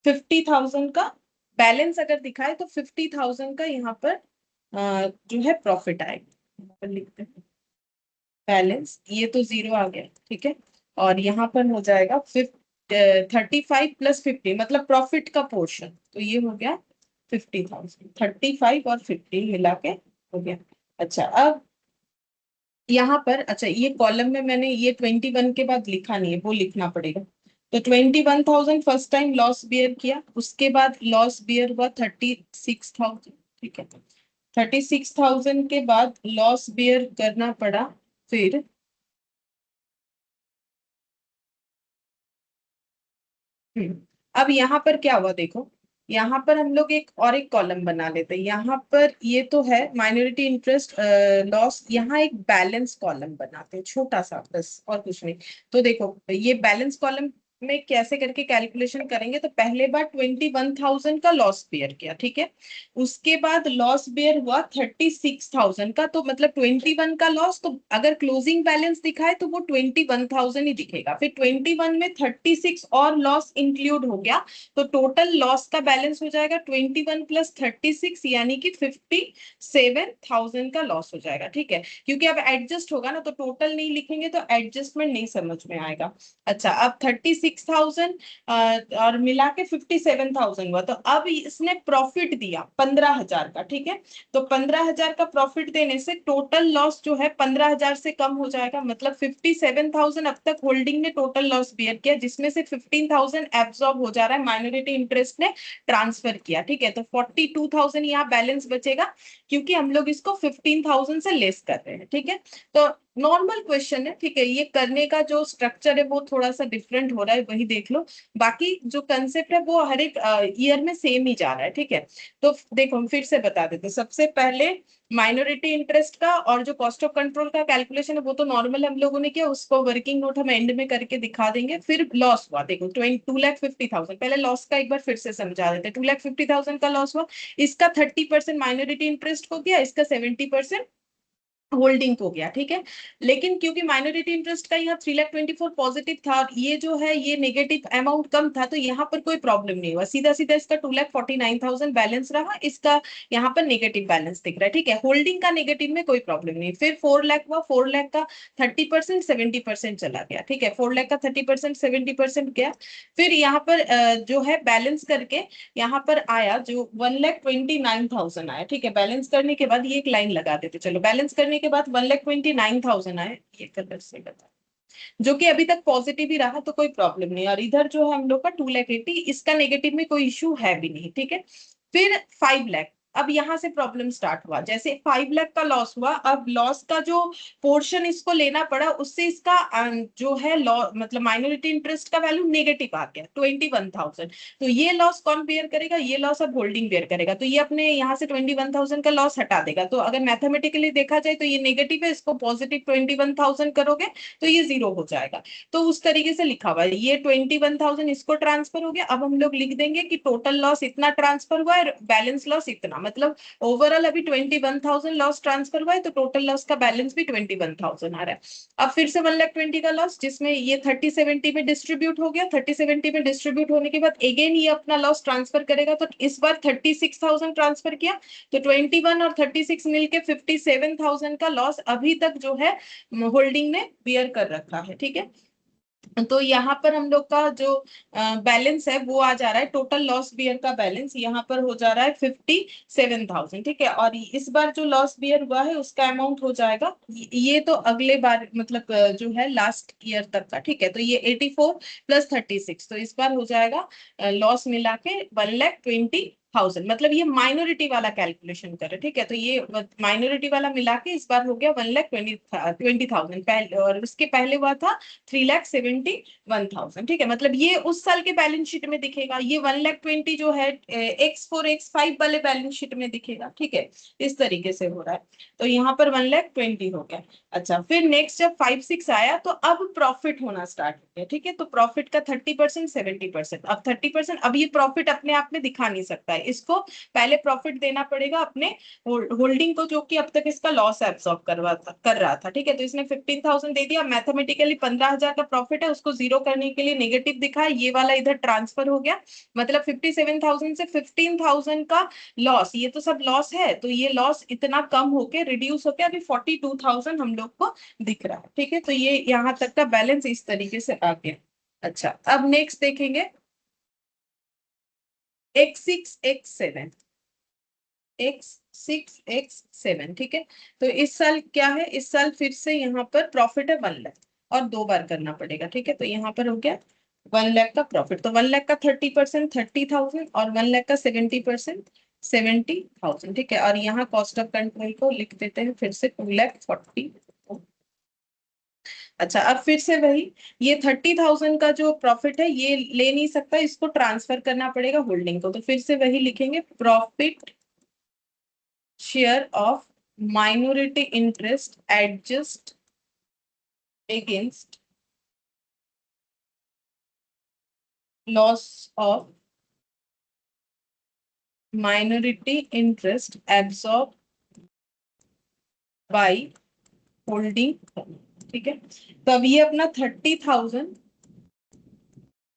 S1: 50,000 का। बैलेंस अगर दिखाए तो 50,000 का यहाँ पर जो है प्रॉफिट आएगा। यहाँ पर लिखते हैं बैलेंस, ये तो जीरो आ गया। ठीक है, और यहाँ पर हो जाएगा 35 प्लस 50 मतलब प्रॉफिट का पोर्शन, तो ये हो गया 50,000। 35 और 15 मिला के हो गया। अच्छा, अब यहाँ पर, अच्छा ये कॉलम में मैंने ये 21 के बाद लिखा नहीं है, वो लिखना पड़ेगा। तो 21,000 फर्स्ट टाइम लॉस बियर किया, उसके बाद लॉस बियर हुआ 36,000। ठीक है, 36,000 के बाद लॉस बियर करना पड़ा फिर अब यहाँ पर क्या हुआ देखो, यहाँ पर हम लोग एक कॉलम बना लेते हैं। यहाँ पर ये तो है माइनॉरिटी इंटरेस्ट लॉस, यहाँ एक बैलेंस कॉलम बनाते हैं छोटा सा, बस और कुछ नहीं। तो देखो ये बैलेंस कॉलम में कैसे करके कैलकुलेशन करेंगे, तो पहले बार 21,000 का लॉस बेयर किया। ठीक है, उसके बाद लॉस बेयर हुआ 36,000 का, तो मतलब 21 का लॉस, तो अगर क्लोजिंग बैलेंस दिखाए तो वो 21,000 ही दिखेगा। फिर 21 में 36 और लॉस इंक्लूड हो गया, तो टोटल लॉस का बैलेंस हो जाएगा 21 प्लस 36 यानी कि 57,000 का लॉस हो जाएगा। ठीक है, क्योंकि अब एडजस्ट होगा ना, तो टोटल नहीं लिखेंगे तो एडजस्टमेंट नहीं समझ में आएगा। अच्छा, अब 36,000 और मिला के 57,000 हुआ, तो अब इसने प्रॉफिट दिया 15,000 का। ठीक है, तो 15,000 का प्रॉफिट देने से टोटल लॉस जो है 15,000 से कम हो जाएगा, मतलब 57,000 अब तक होल्डिंग ने टोटल लॉस बियर किया, जिसमें से 15,000 एब्जॉर्ब हो जा रहा है, माइनॉरिटी इंटरेस्ट ने ट्रांसफर किया। ठीक है, तो 42,000 यहाँ बैलेंस बचेगा, क्योंकि हम लोग इसको 15,000 से लेस कर रहे हैं। ठीक है, तो नॉर्मल क्वेश्चन है। ठीक है, ये करने का जो स्ट्रक्चर है वो थोड़ा सा डिफरेंट हो रहा है, वही देख लो। बाकी जो कंसेप्ट है वो हर एक ईयर में सेम ही जा रहा है। ठीक है, तो देखो हम फिर से बता देते हैं। सबसे पहले माइनॉरिटी इंटरेस्ट का और जो कॉस्ट ऑफ कंट्रोल का कैलकुलेशन है वो तो नॉर्मल हम लोगों ने किया, उसको वर्किंग नोट हम एंड में करके दिखा देंगे। फिर लॉस हुआ, देखो 2,50,000, पहले लॉस का एक बार फिर से समझा देते हैं। 2,50,000 का लॉस हुआ, इसका 30% माइनॉरिटी इंटरेस्ट को गया, इसका 70% होल्डिंग को गया। ठीक है, लेकिन क्योंकि माइनॉरिटी इंटरेस्ट का यहाँ 3,24,000 पॉजिटिव था और ये जो है ये नेगेटिव अमाउंट कम था, तो यहाँ पर कोई प्रॉब्लम नहीं हुआ, सीधा सीधा इसका 2,49,000 बैलेंस रहा, इसका यहाँ पर नेगेटिव बैलेंस दिख रहा है। ठीक है, होल्डिंग का नेगेटिव में कोई प्रॉब्लम नहीं। फिर 4,00,000 हुआ, 4,00,000 का 30% 70% चला गया। ठीक है, 4,00,000 का 30% 70% गया। फिर यहाँ पर जो है बैलेंस करके यहाँ पर आया जो 1,29,000 आया। ठीक है, बैलेंस करने के बाद ये एक लाइन लगा देते, चलो बैलेंस करने के बाद 1,29,000 आए, ये कलर से बता, जो कि अभी तक पॉजिटिव ही रहा, तो कोई प्रॉब्लम नहीं। और इधर जो है हम लोग का 2,80,000, इसका नेगेटिव में कोई इश्यू है भी नहीं। ठीक है, फिर 5,00,000, अब यहां से प्रॉब्लम स्टार्ट हुआ। जैसे 5,00,000 का लॉस हुआ, अब लॉस का जो पोर्शन इसको लेना पड़ा, उससे इसका जो है मतलब माइनॉरिटी इंटरेस्ट का वैल्यू नेगेटिव आ गया 21,000। तो ये लॉस कौन बेयर करेगा, ये लॉस अब होल्डिंग बेयर करेगा, तो ये अपने यहाँ से 21,000 का लॉस हटा देगा। तो अगर मैथमेटिकली देखा जाए तो ये नेगेटिव है, इसको पॉजिटिव 21,000 करोगे तो ये जीरो हो जाएगा। तो उस तरीके से लिखा हुआ है, ये 21,000 इसको ट्रांसफर हो गया। अब हम लोग लिख देंगे कि टोटल लॉस इतना ट्रांसफर हुआ है, बैलेंस लॉस इतना, मतलब ओवरऑल अभी 21,000 लॉस ट्रांसफर हुआ है, तो टोटल लॉस का बैलेंस भी 21,000 आ रहा है। अब फिर से 1,20,000 का लॉस, जिसमें ये 30-70 में डिस्ट्रीब्यूट हो गया, 30-70 में डिस्ट्रीब्यूट होने के बाद अगेन ये अपना लॉस ट्रांसफर करेगा, तो इस बार 36,000 ट्रांसफर किया, तो 21 और 36 मिलके 57,000 का लॉस अभी तक जो है होल्डिंग ने बियर कर रखा है। ठीक है, तो यहाँ पर हम लोग का जो बैलेंस है वो आ जा रहा है, टोटल लॉस बियर का बैलेंस यहाँ पर हो जा रहा है 57,000। ठीक है, और इस बार जो लॉस बियर हुआ है उसका अमाउंट हो जाएगा, ये तो अगले बार मतलब जो है लास्ट ईयर तक का। ठीक है, तो ये 84 प्लस 36, तो इस बार हो जाएगा लॉस मिला के 1,20,000 थाउजेंड, मतलब ये माइनॉरिटी वाला कैलकुलेशन करे, ठीक है। तो ये माइनॉरिटी वाला मिला के इस बार हो गया 1,20,000 पहले, और उसके पहले हुआ था 3,71,000, ठीक है। मतलब ये उस साल के बैलेंस शीट में दिखेगा, ये 1,20,000 जो है X4 X5 वाले बैलेंस शीट में दिखेगा, ठीक है। इस तरीके से हो रहा है। तो यहाँ पर 1,20,000 हो गया। अच्छा, फिर नेक्स्ट जब 5-6 आया तो अब प्रॉफिट होना स्टार्ट हो गया, ठीक है। तो प्रॉफिट का 30%, 70%, अब 30%। अब ये प्रॉफिट अपने आप में दिखा नहीं सकता है, इसको पहले प्रॉफिट देना पड़ेगा अपने होल्डिंग को, जो कि अब तक इसका लॉस एब्सॉर्ब कर रहा था, ठीक है। तो इसने 15,000 दे दिया, मैथमेटिकली 15,000 का प्रॉफिट है, उसको जीरो करने के लिए नेगेटिव दिखा, ये वाला इधर ट्रांसफर हो गया। मतलब 57,000 से 15,000 का लॉस, ये तो सब लॉस है, तो ये लॉस इतना कम होके रिड्यूस होके अभी 42,000 हम लोग को दिख रहा है, ठीक है। तो ये यहाँ तक का बैलेंस इस तरीके से आ गया। अच्छा, अब नेक्स्ट देखेंगे X6 X7, X6 X7, ठीक है। तो इस साल क्या है, इस साल फिर से यहाँ पर प्रॉफिट है 1 लाख, और 2 बार करना पड़ेगा, ठीक है। तो यहाँ पर हो गया 1 लाख का प्रॉफिट, तो 1 लाख का 30% 30,000, और 1 लाख का 70% 70,000, ठीक है। और यहाँ कॉस्ट ऑफ कंट्रोल को लिख देते हैं फिर से 2,40,000। अच्छा, अब फिर से वही, ये 30,000 का जो प्रॉफिट है ये ले नहीं सकता, इसको ट्रांसफर करना पड़ेगा होल्डिंग को। तो फिर से वही लिखेंगे, profit share of minority interest adjust against loss of minority interest absorb by holding, ठीक है। तो अब ये अपना 30,000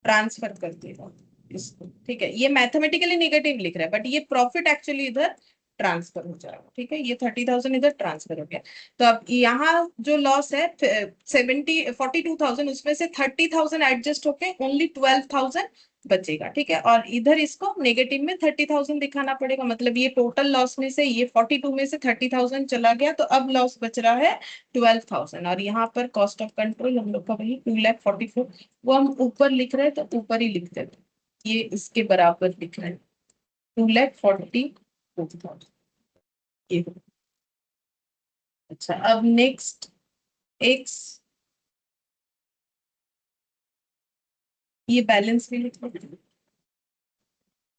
S1: ट्रांसफर कर देगा इसको, ठीक है। ये मैथमेटिकली नेगेटिव लिख रहा है, बट ये प्रॉफिट एक्चुअली इधर ट्रांसफर हो जाएगा, ठीक है। ये 30,000 इधर ट्रांसफर हो गया। तो अब यहाँ जो लॉस है 42,000, उसमें से 30,000 एडजस्ट होके ओनली 12,000 बचेगा, ठीक है। और इधर इसको नेगेटिव में 30,000 दिखाना पड़ेगा, मतलब ये टोटल लॉस में से ये 42 में से 30,000 चला गया, तो अब लॉस बच रहा है 12,000। और यहाँ पर कॉस्ट ऑफ कंट्रोल हम लोग का वही 2,44,000, वो हम ऊपर लिख रहे हैं तो ऊपर ही लिख देते, ये इसके बराबर लिख रहे हैं 2,40,000 ये। अच्छा, अब नेक्स्ट एक्स, ये बैलेंस भी लिख लेते हैं।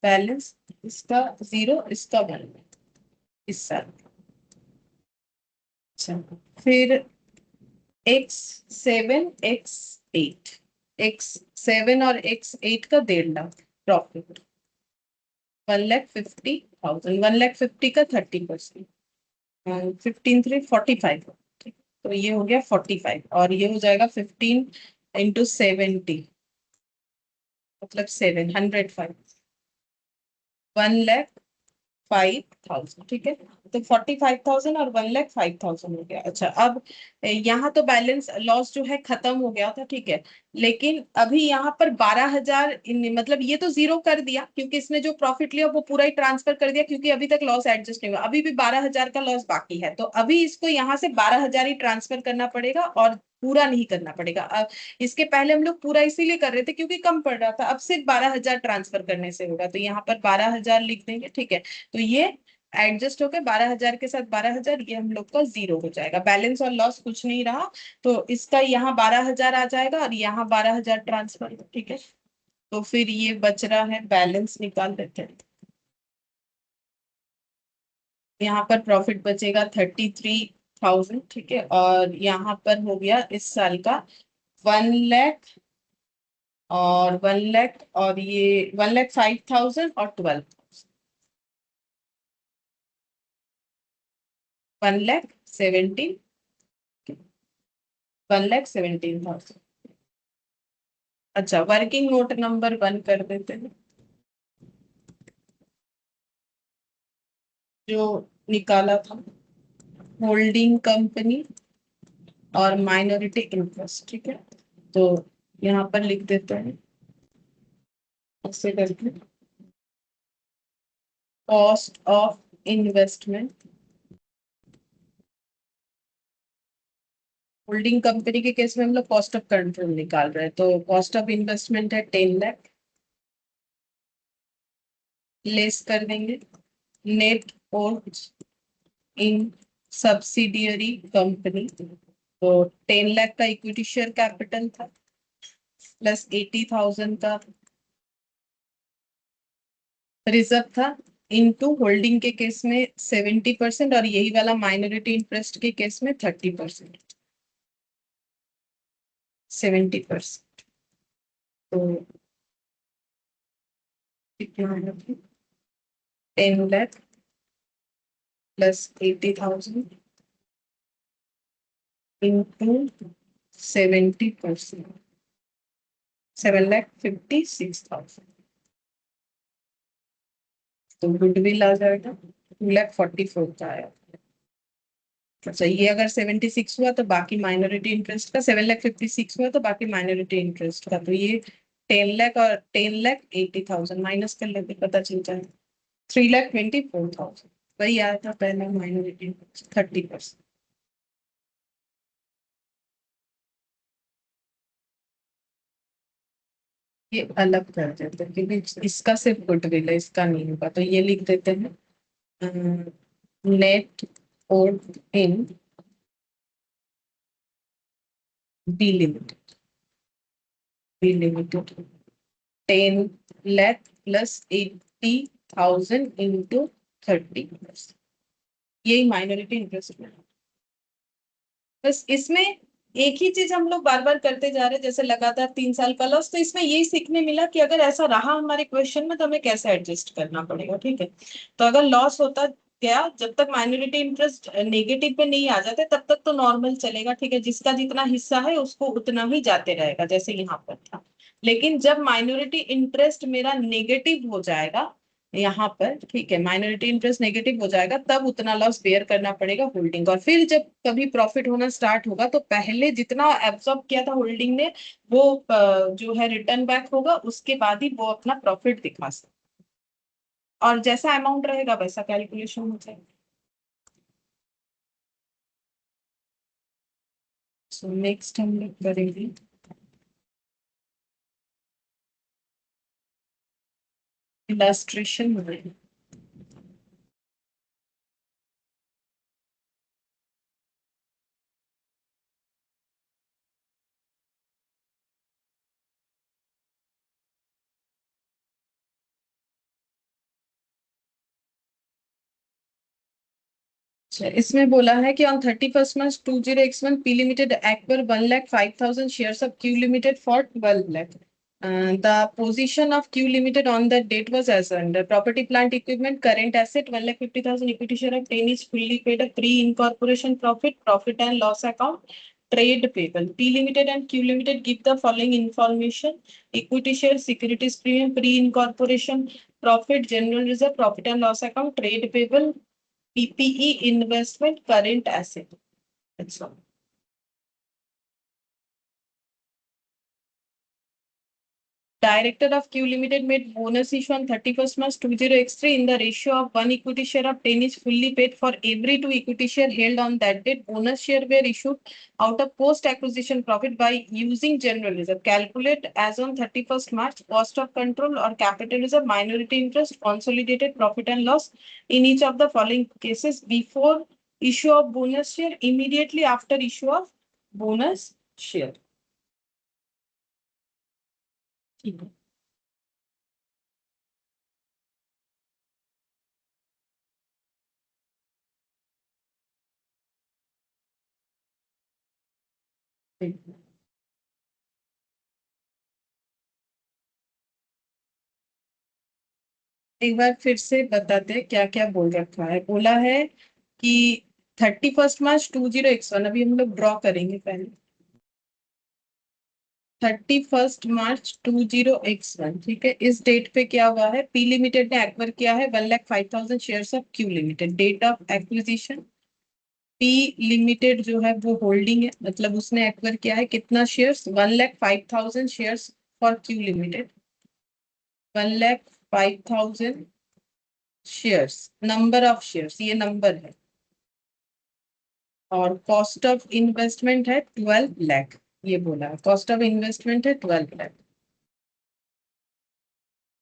S1: बैलेंस इसका 0, इसका 1 इस साल। अच्छा, फिर X7 X8, X7 और X8 का 1.5 लाख प्रॉफिट, 1,50,000, 1,50,000 का 30%, 15,345, तो ये हो गया 45, और ये हो जाएगा 15 × 70, मतलब 705, 1,05,000, ठीक है। तो 45,000 और 1,05,000 हो गया। अच्छा, अब यहाँ तो बैलेंस लॉस जो है खत्म हो गया था, ठीक है। लेकिन अभी यहाँ पर 12,000, मतलब ये तो जीरो कर दिया क्योंकि इसने जो प्रॉफिट लिया वो पूरा ही ट्रांसफर कर दिया, क्योंकि अभी तक लॉस एडजस्ट नहीं हुआ, अभी भी 12,000 का लॉस बाकी है। तो अभी इसको यहाँ से 12,000 ही ट्रांसफर करना पड़ेगा, और पूरा नहीं करना पड़ेगा। अब इसके पहले हम लोग पूरा इसीलिए कर रहे थे क्योंकि कम पड़ रहा था, अब सिर्फ 12,000 ट्रांसफर करने से होगा, तो यहाँ पर 12,000 लिख देंगे, ठीक है। तो ये एडजस्ट होकर 12,000 के साथ 12,000, ये हम लोग का जीरो हो जाएगा, बैलेंस और लॉस कुछ नहीं रहा। तो इसका यहाँ 12,000 आ जाएगा, और यहाँ 12,000 ट्रांसफर, ठीक है। तो फिर ये बच रहा है, बैलेंस निकाल देते हैं। यहाँ पर प्रॉफिट बचेगा 33,000, ठीक है। और यहाँ पर हो गया इस साल का 1 लाख, और 1 लाख, और ये 1,05,000 और 12,000, 1,17,000, 1,17,000। अच्छा, वर्किंग नोट नंबर 1 कर देते हैं, जो निकाला था, होल्डिंग कंपनी और माइनॉरिटी इंटरेस्ट, ठीक है। तो यहाँ पर लिख देते हैं ऐसे करके, cost of investment, holding company के केस में हम लोग कॉस्ट ऑफ कंट्रोल निकाल रहे हैं, तो कॉस्ट ऑफ इन्वेस्टमेंट है 10 लाख, लेस कर देंगे नेट ओट इन सब्सिडियरी कंपनी। तो 10 लाख का इक्विटी शेयर कैपिटल था प्लस 80,000 का रिजर्व था इनटू होल्डिंग के केस में 70% और यही वाला माइनॉरिटी इंटरेस्ट के केस में 30%। 70%। तो कितना है 10 लाख प्लस 80,000 इंटू 70%, 7,56,000। तो गुडविल आ जाएगा 2,44,000 का आया। अच्छा ये अगर 76 हुआ तो बाकी माइनॉरिटी इंटरेस्ट का, 7,56,000 हुआ तो बाकी माइनॉरिटी इंटरेस्ट का, तो ये 10 लाख और 10,80,000 माइनस कर लेते पता चल जाए 3,24,000। वही आया था पहला माइनॉरिटी इंटरेस्ट 30%। ये अलग कर देते हैं क्योंकि इसका सिर्फ गुडविल है, इसका नहीं होगा, तो ये लिख देते हैं नेट और in B limited. B limited 10 lakh plus 80,000 into 30%, यही माइनॉरिटी इंटरेस्ट में। बस इसमें एक ही चीज हम लोग बार बार करते जा रहे हैं, जैसे लगातार 3 साल का लॉस, तो इसमें यही सीखने मिला कि अगर ऐसा रहा हमारे क्वेश्चन में तो हमें कैसे एडजस्ट करना पड़ेगा। ठीक है, तो अगर लॉस होता गया, जब तक माइनॉरिटी इंटरेस्ट नेगेटिव पे नहीं आ जाते तब तक तो नॉर्मल चलेगा। ठीक है, जिसका जितना हिस्सा है उसको उतना ही जाते रहेगा जैसे यहाँ पर था। लेकिन जब माइनॉरिटी इंटरेस्ट मेरा नेगेटिव हो जाएगा यहाँ पर, ठीक है, माइनॉरिटी इंटरेस्ट नेगेटिव हो जाएगा तब उतना लॉस बेयर करना पड़ेगा होल्डिंग। और फिर जब कभी प्रॉफिट होना स्टार्ट होगा तो पहले जितना एब्जॉर्ब किया था होल्डिंग ने वो जो है रिटर्न बैक होगा, उसके बाद ही वो अपना प्रॉफिट दिखा सकता। और जैसा अमाउंट रहेगा वैसा कैलकुलेशन हो जाएगा। सो नेक्स्ट हम लोग करेंगे इलस्ट्रेशन में। अच्छा, इसमें बोला है कि on 31st March 20x1 P Limited acquired 1,05,000 shares of Q Limited for 12 lakh. The position of Q Limited on that date was as under: property, plant, equipment, current asset 1,50,000, equity share of 10 is fully paid up, pre-incorporation profit, profit and loss account, trade payable. P Limited and Q Limited give the following information: equity share, securities premium, pre-incorporation profit, general reserve, profit and loss account, trade payable, PPE, investment, current asset. That's all. Director of Q Limited made bonus issue on 31st March 20x3 in the ratio of 1 equity share of 10 is fully paid for every 2 equity share held on that date. Bonus share were issued out of post acquisition profit by using general reserve. Calculate as on 31st March cost of control or capital reserve, minority interest, consolidated profit and loss in each of the following cases: before issue of bonus share, immediately after issue of bonus share. ठीक है, ठीक है। एक बार फिर से बताते हैं क्या क्या बोल रखा है। बोला है कि 31st March 20x1, अभी हम लोग ड्रॉ करेंगे पहले। 31st March 20x1, ठीक है, इस डेट पे क्या हुआ है, पी लिमिटेड ने एक्वायर किया है 1,05,000 shares of Q limited. Date of acquisition, P limited जो है वो होल्डिंग है, मतलब उसने एक्वायर किया है कितना shares, 1,05,000 shares for Q limited. 1,05,000 shares, number of shares ये नंबर है, और कॉस्ट ऑफ इन्वेस्टमेंट है 12 लाख। ये बोला कॉस्ट ऑफ इन्वेस्टमेंट है 12 लाख।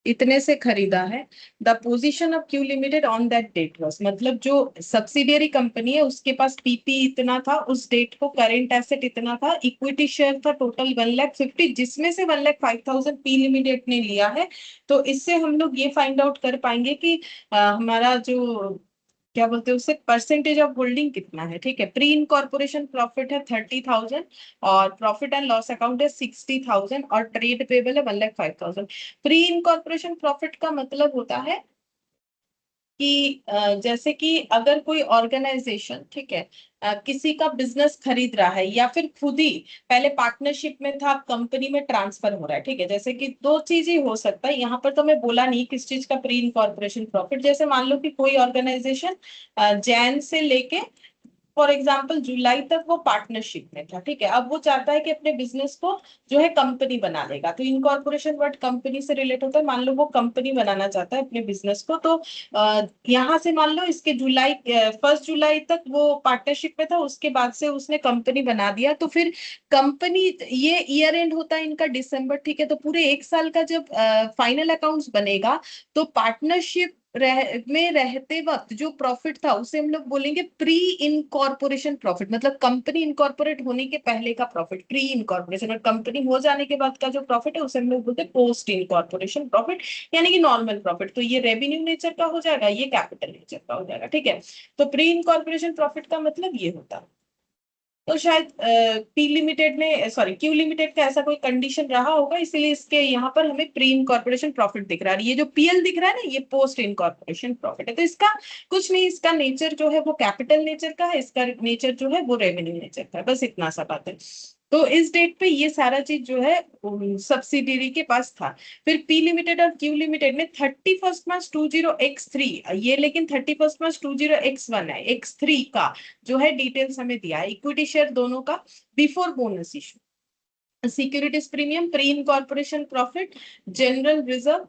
S1: इतने से खरीदा है। The position of Q limited on that date was, मतलब जो सब्सिडियरी कंपनी है उसके पास पीपी इतना था उस डेट को, करेंट एसेट इतना था, इक्विटी शेयर था टोटल 1,50,000, जिसमें से 1,05,000 पी लिमिटेड ने लिया है। तो इससे हम लोग ये फाइंड आउट कर पाएंगे कि हमारा जो क्या बोलते हैं उससे परसेंटेज ऑफ होल्डिंग कितना है। ठीक है, प्री इनकॉर्पोरेशन प्रॉफिट है 30,000 और प्रॉफिट एंड लॉस अकाउंट है 60,000 और ट्रेड पेबल है 1,05,000। प्री इनकॉर्पोरेशन प्रॉफिट का मतलब होता है कि जैसे कि अगर कोई ऑर्गेनाइजेशन, ठीक है, किसी का बिजनेस खरीद रहा है या फिर खुद ही पहले पार्टनरशिप में था अब कंपनी में ट्रांसफर हो रहा है। ठीक है, जैसे कि दो चीज ही हो सकता है, यहाँ पर तो मैं बोला नहीं किस चीज का प्री इनकॉर्पोरेशन प्रॉफिट। जैसे मान लो कि कोई ऑर्गेनाइजेशन जैन से लेके फॉर एग्जाम्पल जुलाई तक वो पार्टनरशिप में था। ठीक है, अब वो चाहता है कि अपने बिजनेस को जो है कंपनी बना लेगा, तो इनकॉर्पोरेशन वर्ड कंपनी से रिलेट होता है। मान लो वो कंपनी बनाना चाहता है अपने बिजनेस को, तो यहाँ से मान लो इसके जुलाई 1 जुलाई तक वो पार्टनरशिप में था, उसके बाद से उसने कंपनी बना दिया, तो फिर कंपनी, ये ईयर एंड होता है इनका दिसंबर। ठीक है, तो पूरे 1 साल का जब फाइनल अकाउंट्स बनेगा तो पार्टनरशिप में रहते वक्त जो प्रॉफिट था उसे हम लोग बोलेंगे प्री इनकॉर्पोरेशन प्रॉफिट, मतलब कंपनी इनकॉर्पोरेट होने के पहले का प्रॉफिट प्री इनकॉर्पोरेशन, और कंपनी हो जाने के बाद का जो प्रॉफिट है उसे हम लोग बोलते हैं पोस्ट इनकॉर्पोरेशन प्रॉफिट, यानी कि नॉर्मल प्रॉफिट। तो ये रेवेन्यू नेचर का हो जाएगा, ये कैपिटल नेचर का हो जाएगा। ठीक है, तो प्री इनकॉर्पोरेशन प्रॉफिट का मतलब ये होता है। तो शायद पी लिमिटेड में, सॉरी क्यू लिमिटेड का ऐसा कोई कंडीशन रहा होगा, इसीलिए इसके यहाँ पर हमें प्री इनकॉर्पोरेशन प्रॉफिट दिख रहा है। ये जो पीएल दिख रहा है ना, ये पोस्ट इनकॉर्पोरेशन प्रॉफिट है। तो इसका कुछ नहीं, इसका नेचर जो है वो कैपिटल नेचर का है, इसका नेचर जो है वो रेवेन्यू नेचर का है, बस इतना सा बात है। तो इस डेट पे ये सारा चीज जो है सब्सिडियरी के पास था। फिर पी लिमिटेड और क्यू लिमिटेड ने 31 मार्च 20 X3, ये लेकिन 31 मार्च 20 X1 है, X3 का जो है डिटेल्स हमें दिया है, इक्विटी शेयर दोनों का, before bonus issue, securities premium, pre incorporation profit, general reserve,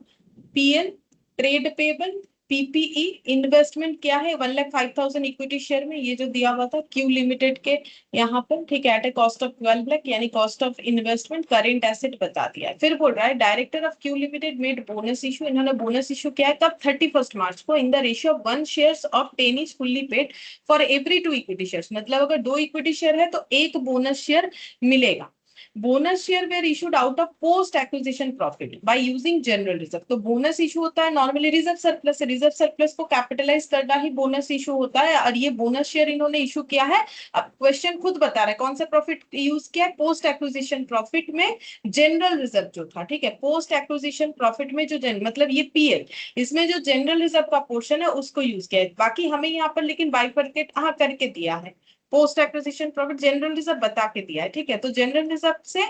S1: PL, trade payable, PPE, investment क्या है 1,05,000 इक्विटी शेयर में, ये जो दिया हुआ था क्यू लिमिटेड के यहाँ पर। ठीक है, at a cost of 12 lakh, यानी cost of investment, current asset बता दिया है। फिर बोल रहा है director of Q limited made bonus issue, इन्होंने बोनस इशू किया है कब, 31 मार्च को, in the ratio of 1 share of 10 is fully paid for every 2 equity share, मतलब अगर 2 इक्विटी शेयर है तो एक बोनस शेयर मिलेगा। Bonus share were issued out of post acquisition profit by using general reserve, तो बोनस इशू होता है normally reserve surplus से, रिजर्व सरप्लस को कैपिटलाइज करना ही बोनस इशू होता है, और ये बोनस शेयर इन्होंने इशू किया है। अब क्वेश्चन खुद बता रहा है कौन सा प्रॉफिट यूज किया है, पोस्ट एक्विजिशन प्रॉफिट में जनरल रिजर्व जो था। ठीक है, पोस्ट एक्विजिशन प्रॉफिट में जो मतलब ये पीएल, इसमें जो जनरल रिजर्व का पोर्शन है उसको यूज किया है। बाकी हमें यहाँ पर लेकिन बाइफरकेट करके दिया है, post acquisition profit general reserve बता के दिया है। ठीक है, तो जनरल रिजर्व से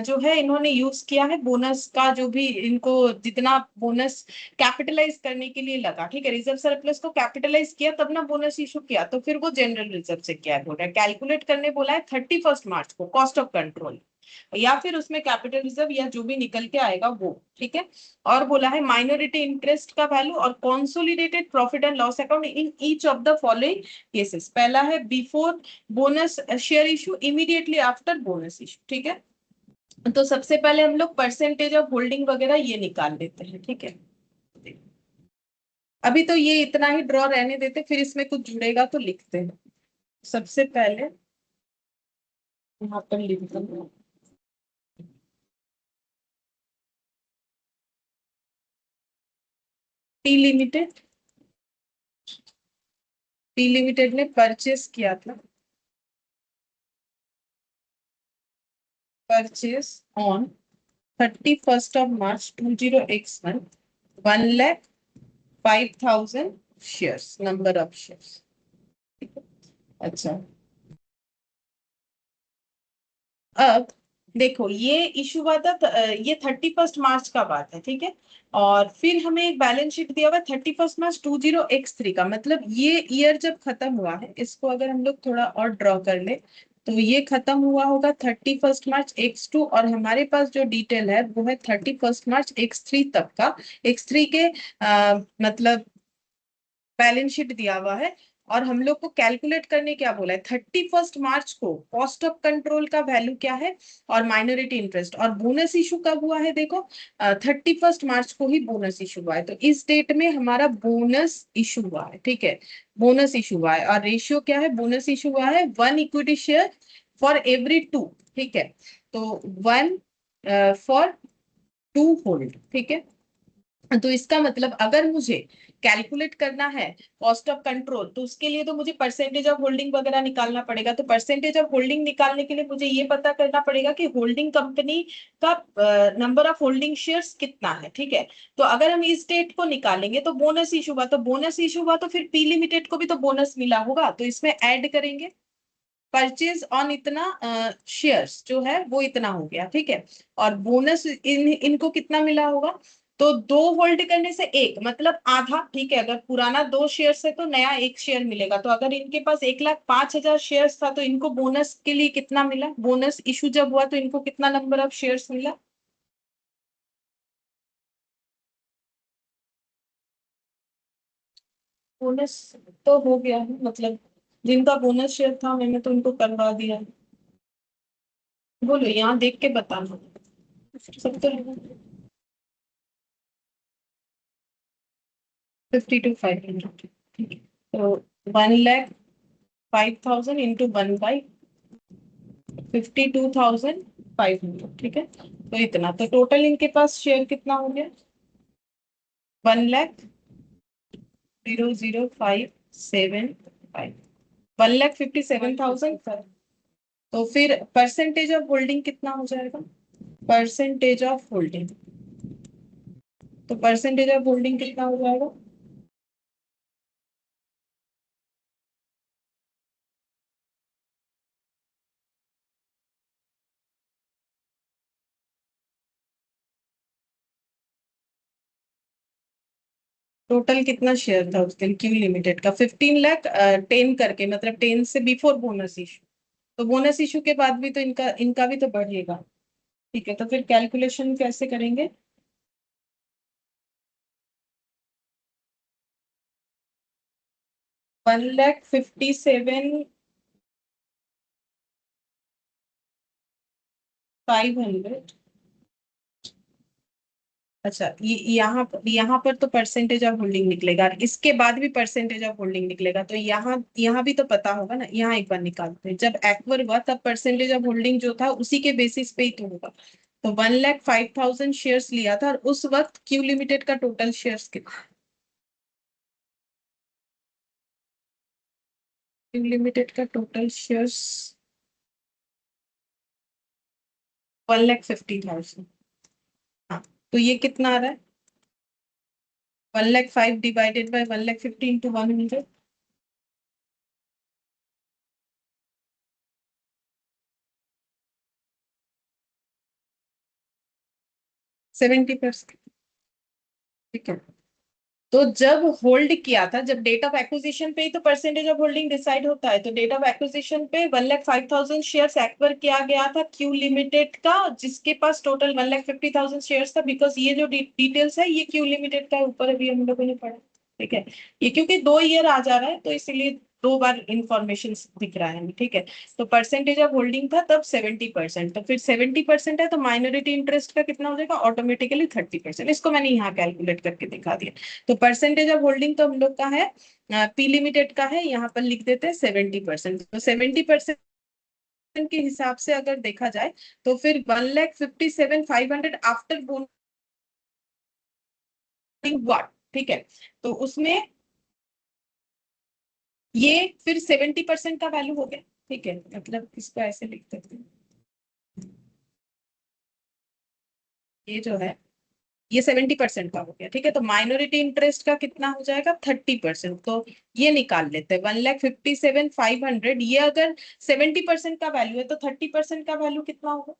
S1: जो है इन्होंने यूज किया है बोनस का, जो भी इनको जितना बोनस कैपिटलाइज करने के लिए लगा। ठीक है, रिजर्व सरप्लस को कैपिटलाइज किया तब ना बोनस इशू किया, तो फिर वो जनरल रिजर्व से क्या बोल रहा है, कैलकुलेट करने बोला है 31 मार्च को, कॉस्ट ऑफ कंट्रोल, या फिर उसमें कैपिटल रिजर्व या जो भी निकल के आएगा वो। ठीक है, और बोला है माइनॉरिटी इंटरेस्ट का वैल्यू और consolidated profit and loss account in each of the following cases. पहला है before bonus share issue, immediately after bonus issue. ठीक है, तो सबसे पहले हम लोग परसेंटेज ऑफ होल्डिंग वगैरह ये निकाल लेते हैं। ठीक है, अभी तो ये इतना ही ड्रॉ रहने देते, फिर इसमें कुछ जुड़ेगा तो लिखते हैं। सबसे पहले यहाँ पर लिखते हैं टी लिमिटेड, टी लिमिटेड ने परचेस किया था, purchase on 31 March 20 X1 1,05,000 shares, number of shares. अच्छा, अब देखो ये इशू हुआ था ये 31 मार्च का बात है। ठीक है, और फिर हमें एक बैलेंस शीट दिया हुआ है 31 March 20 X3 का, मतलब ये ईयर जब खत्म हुआ है, इसको अगर हम लोग थोड़ा और ड्रॉ कर ले तो ये खत्म हुआ होगा 31 March X2, और हमारे पास जो डिटेल है वो है 31 March X3 तक का, X3 के मतलब बैलेंस शीट दिया हुआ है। और हम लोग को कैलकुलेट करने क्या बोला है, 31 मार्च को कॉस्ट ऑफ कंट्रोल का वैल्यू क्या है और माइनॉरिटी इंटरेस्ट। और बोनस इशू कब हुआ है, देखो 31 मार्च को ही बोनस इशू हुआ है, तो इस डेट में हमारा बोनस इशू हुआ है, ठीक है, बोनस इशू हुआ है। और रेशियो क्या है, बोनस इशू हुआ है 1 इक्विटी शेयर फॉर एवरी 2, ठीक है, तो 1 फॉर 2 होल्ड, ठीक है। तो इसका मतलब अगर मुझे कैलकुलेट करना है कॉस्ट ऑफ कंट्रोल, तो उसके लिए तो मुझे परसेंटेज ऑफ होल्डिंग वगैरह निकालना पड़ेगा। तो परसेंटेज ऑफ होल्डिंग निकालने के लिए मुझे ये पता करना पड़ेगा कि होल्डिंग कंपनी का नंबर ऑफ होल्डिंग शेयर्स कितना है, ठीक है। तो अगर हम इस डेट को निकालेंगे तो बोनस इशू हुआ, तो बोनस इशू हुआ तो फिर पी लिमिटेड को भी तो बोनस मिला होगा, तो इसमें ऐड करेंगे परचेज ऑन इतना शेयर्स जो है वो इतना हो गया, ठीक है। और बोनस इनको कितना मिला होगा, तो 2 होल्ड करने से एक मतलब आधा, ठीक है। अगर पुराना 2 शेयर है तो नया 1 शेयर मिलेगा। तो अगर इनके पास 1,05,000 शेयर था तो इनको बोनस के लिए कितना मिला, बोनस इशू जब हुआ तो इनको कितना नंबर ऑफ शेयर्स मिला। बोनस तो हो गया है, मतलब जिनका बोनस शेयर था मैंने तो उनको करवा दिया है। बोलो यहाँ देख के बताना सब तो। 52,500, ठीक है। तो 1,05,000 इंटू 1/52,500, ठीक है। तो इतना, तो टोटल इनके पास शेयर कितना हो गया, 1,00,00575, 1,57,000। तो फिर परसेंटेज ऑफ होल्डिंग कितना हो जाएगा, परसेंटेज ऑफ होल्डिंग, तो परसेंटेज ऑफ होल्डिंग कितना हो जाएगा, टोटल कितना शेयर था उस दिन क्यू लिमिटेड का, 15 लाख 10 करके, मतलब 10 से बिफोर बोनस इशू। तो बोनस इशू के बाद भी तो इनका इनका भी तो बढ़ेगा, ठीक है। तो फिर कैलकुलेशन कैसे करेंगे, 1,57,500। अच्छा, ये यहाँ पर तो परसेंटेज ऑफ होल्डिंग निकलेगा और इसके बाद भी परसेंटेज ऑफ होल्डिंग निकलेगा, तो यहाँ भी तो पता होगा ना। यहाँ एक बार निकालते हैं, जब एक्वर हुआ तब परसेंटेज ऑफ होल्डिंग जो था उसी के बेसिस पे ही तो होगा। तो 1,05,000 शेयर्स लिया था और उस वक्त क्यू लिमिटेड का टोटल शेयर्स कितना, क्यू लिमिटेड का टोटल शेयर्स 1,50,000। हाँ, तो ये कितना आ रहा है, 1,05,000 डिवाइडेड बाई 1,50,000 इंटू 100, 70%, ठीक है। तो जब होल्ड किया था, जब डेट ऑफ एक्विजिशन पे ही तो परसेंटेज ऑफ होल्डिंग डिसाइड होता है, तो डेट ऑफ एक्विजिशन पे 1,05,000 शेयर्स एक्वायर किया गया था क्यू लिमिटेड का, जिसके पास टोटल 1,50,000 शेयर्स था। बिकॉज ये जो डिटेल्स है ये क्यू लिमिटेड का ऊपर अभी हम लोगों ने पढ़ा, ठीक है। ये क्योंकि 2 ईयर आ जा रहा है तो इसीलिए 2 बार इंफॉर्मेशन दिख रहा है हमें, ठीक है। तो परसेंटेज ऑफ होल्डिंग था तब 70%, तो फिर 70% है तो माइनॉरिटी इंटरेस्ट का कितना हो जाएगा, ऑटोमेटिकली 30%। इसको मैंने यहाँ कैलकुलेट करके दिखा दिया। तो परसेंटेज ऑफ होल्डिंग तो हम लोग का है, पी लिमिटेड का है, यहाँ पर लिख देते हैं 70%। तो 70% के हिसाब से अगर देखा जाए तो फिर 1,57,500 आफ्टर बोनिंग हुआ, ठीक है। तो उसमें ये फिर 70% का वैल्यू हो गया, ठीक है। मतलब इसको ऐसे लिख देते हैं, ये जो है ये 70% का हो गया, ठीक है। तो माइनॉरिटी इंटरेस्ट का कितना हो जाएगा, 30%। तो ये निकाल लेते हैं 1,57,500, ये अगर 70% का वैल्यू है तो 30% का वैल्यू कितना होगा,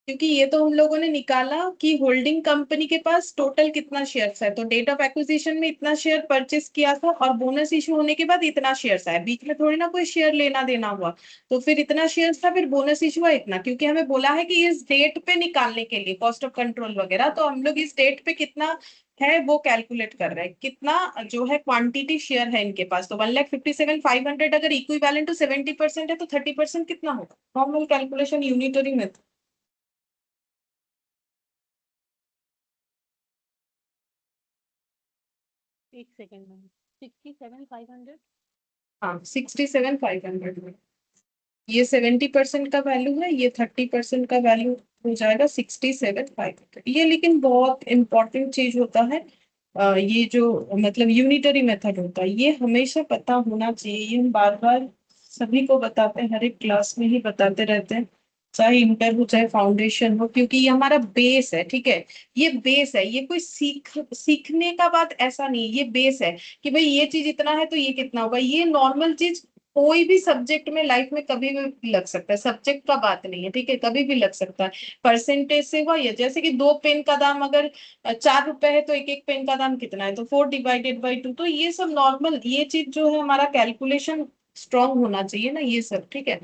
S1: क्योंकि ये तो हम लोगों ने निकाला कि होल्डिंग कंपनी के पास टोटल कितना शेयर्स है, तो डेट ऑफ एक्विजिशन में इतना शेयर परचेस किया था और बोनस इशू होने के बाद इतना शेयर्स आया, बीच में थोड़ी ना कोई शेयर लेना देना हुआ। तो फिर इतना शेयर्स था, फिर बोनस इशू हुआ इतना, क्योंकि हमें बोला है कि इस डेट पे निकालने के लिए कॉस्ट ऑफ कंट्रोल वगैरह, तो हम लोग इस डेट पे कितना है वो कैलकुलेट कर रहे हैं, कितना जो है क्वांटिटी शेयर है इनके पास। तो 1,57,500 अगर इक्विवेलेंट टू 70% है तो 30% कितना होगा, नॉर्मल कैलकुलेशन यूनिटरी मेथड।
S2: एक सेकेंड मैम, 67,500।
S1: हाँ 67,500 में ये 70% का वैल्यू है, ये 30% का वैल्यू हो जाएगा 67,500। ये लेकिन बहुत इंपॉर्टेंट चीज होता है। ये जो मतलब यूनिटरी मेथड होता है ये हमेशा पता होना चाहिए, ये हम बार बार सभी को बताते हैं, हर एक क्लास में ही बताते रहते हैं, चाहे इंटर हो चाहे फाउंडेशन हो, क्योंकि ये हमारा बेस है। ठीक है, ये बेस है, ये कोई सीखने का बात ऐसा नहीं, ये बेस है कि भाई ये चीज इतना है तो ये कितना होगा। ये नॉर्मल चीज कोई भी सब्जेक्ट में लाइफ में कभी भी लग सकता है, सब्जेक्ट का बात नहीं है, ठीक है, कभी भी लग सकता है। परसेंटेज से हुआ, या जैसे कि 2 पेन का दाम अगर 4 रुपए है तो एक एक पेन का दाम कितना है, तो 4/2। तो ये सब नॉर्मल, ये चीज जो है हमारा कैलकुलेशन स्ट्रांग होना चाहिए ना, ये सब ठीक है।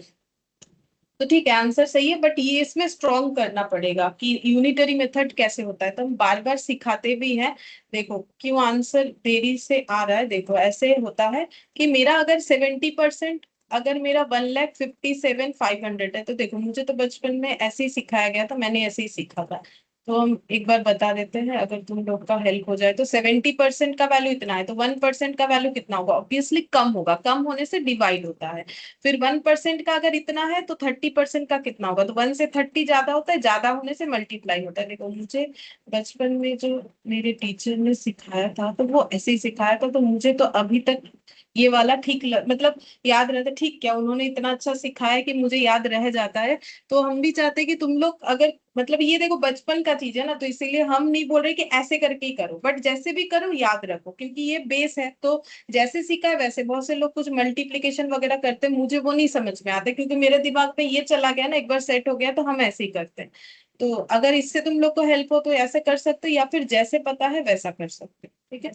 S1: तो ठीक है, आंसर सही है, बट ये इसमें स्ट्रॉन्ग करना पड़ेगा कि यूनिटरी मेथड कैसे होता है, तो हम बार बार सिखाते भी हैं। देखो क्यों आंसर देरी से आ रहा है, देखो ऐसे होता है कि मेरा अगर 70%, अगर मेरा 1,57,500 है, तो देखो मुझे तो बचपन में ऐसे ही सिखाया गया था, मैंने ऐसे ही सीखा था। तो हम एक बार बता देते हैं, अगर तुम लोग का हेल्प हो जाए, तो 70% का वैल्यू इतना है, तो 1% का वैल्यू कितना होगा, ऑब्वियसली कम होगा, कम होने से डिवाइड होता है। फिर 1% का अगर इतना है तो 30% का कितना होगा, तो 1 से 30 ज्यादा होता है, ज्यादा होने से मल्टीप्लाई होता है। देखो मुझे बचपन में जो मेरे टीचर ने सिखाया था तो वो ऐसे ही सिखाया था, तो मुझे तो अभी तक ये वाला मतलब याद रहता है। ठीक, क्या उन्होंने इतना अच्छा सिखाया कि मुझे याद रह जाता है। तो हम भी चाहते हैं कि तुम लोग अगर मतलब ये देखो बचपन का चीज है ना, तो इसीलिए हम नहीं बोल रहे कि ऐसे करके ही करो, बट जैसे भी करो याद रखो, क्योंकि ये बेस है। तो जैसे सीखा है वैसे, बहुत से लोग कुछ मल्टीप्लिकेशन वगैरह करते हैं, मुझे वो नहीं समझ में आता, क्योंकि मेरे दिमाग में ये चला गया ना, एक बार सेट हो गया तो हम ऐसे ही करते हैं। तो अगर इससे तुम लोग को हेल्प हो तो ऐसे कर सकते हो, या फिर जैसे पता है वैसा कर सकते हो, ठीक है।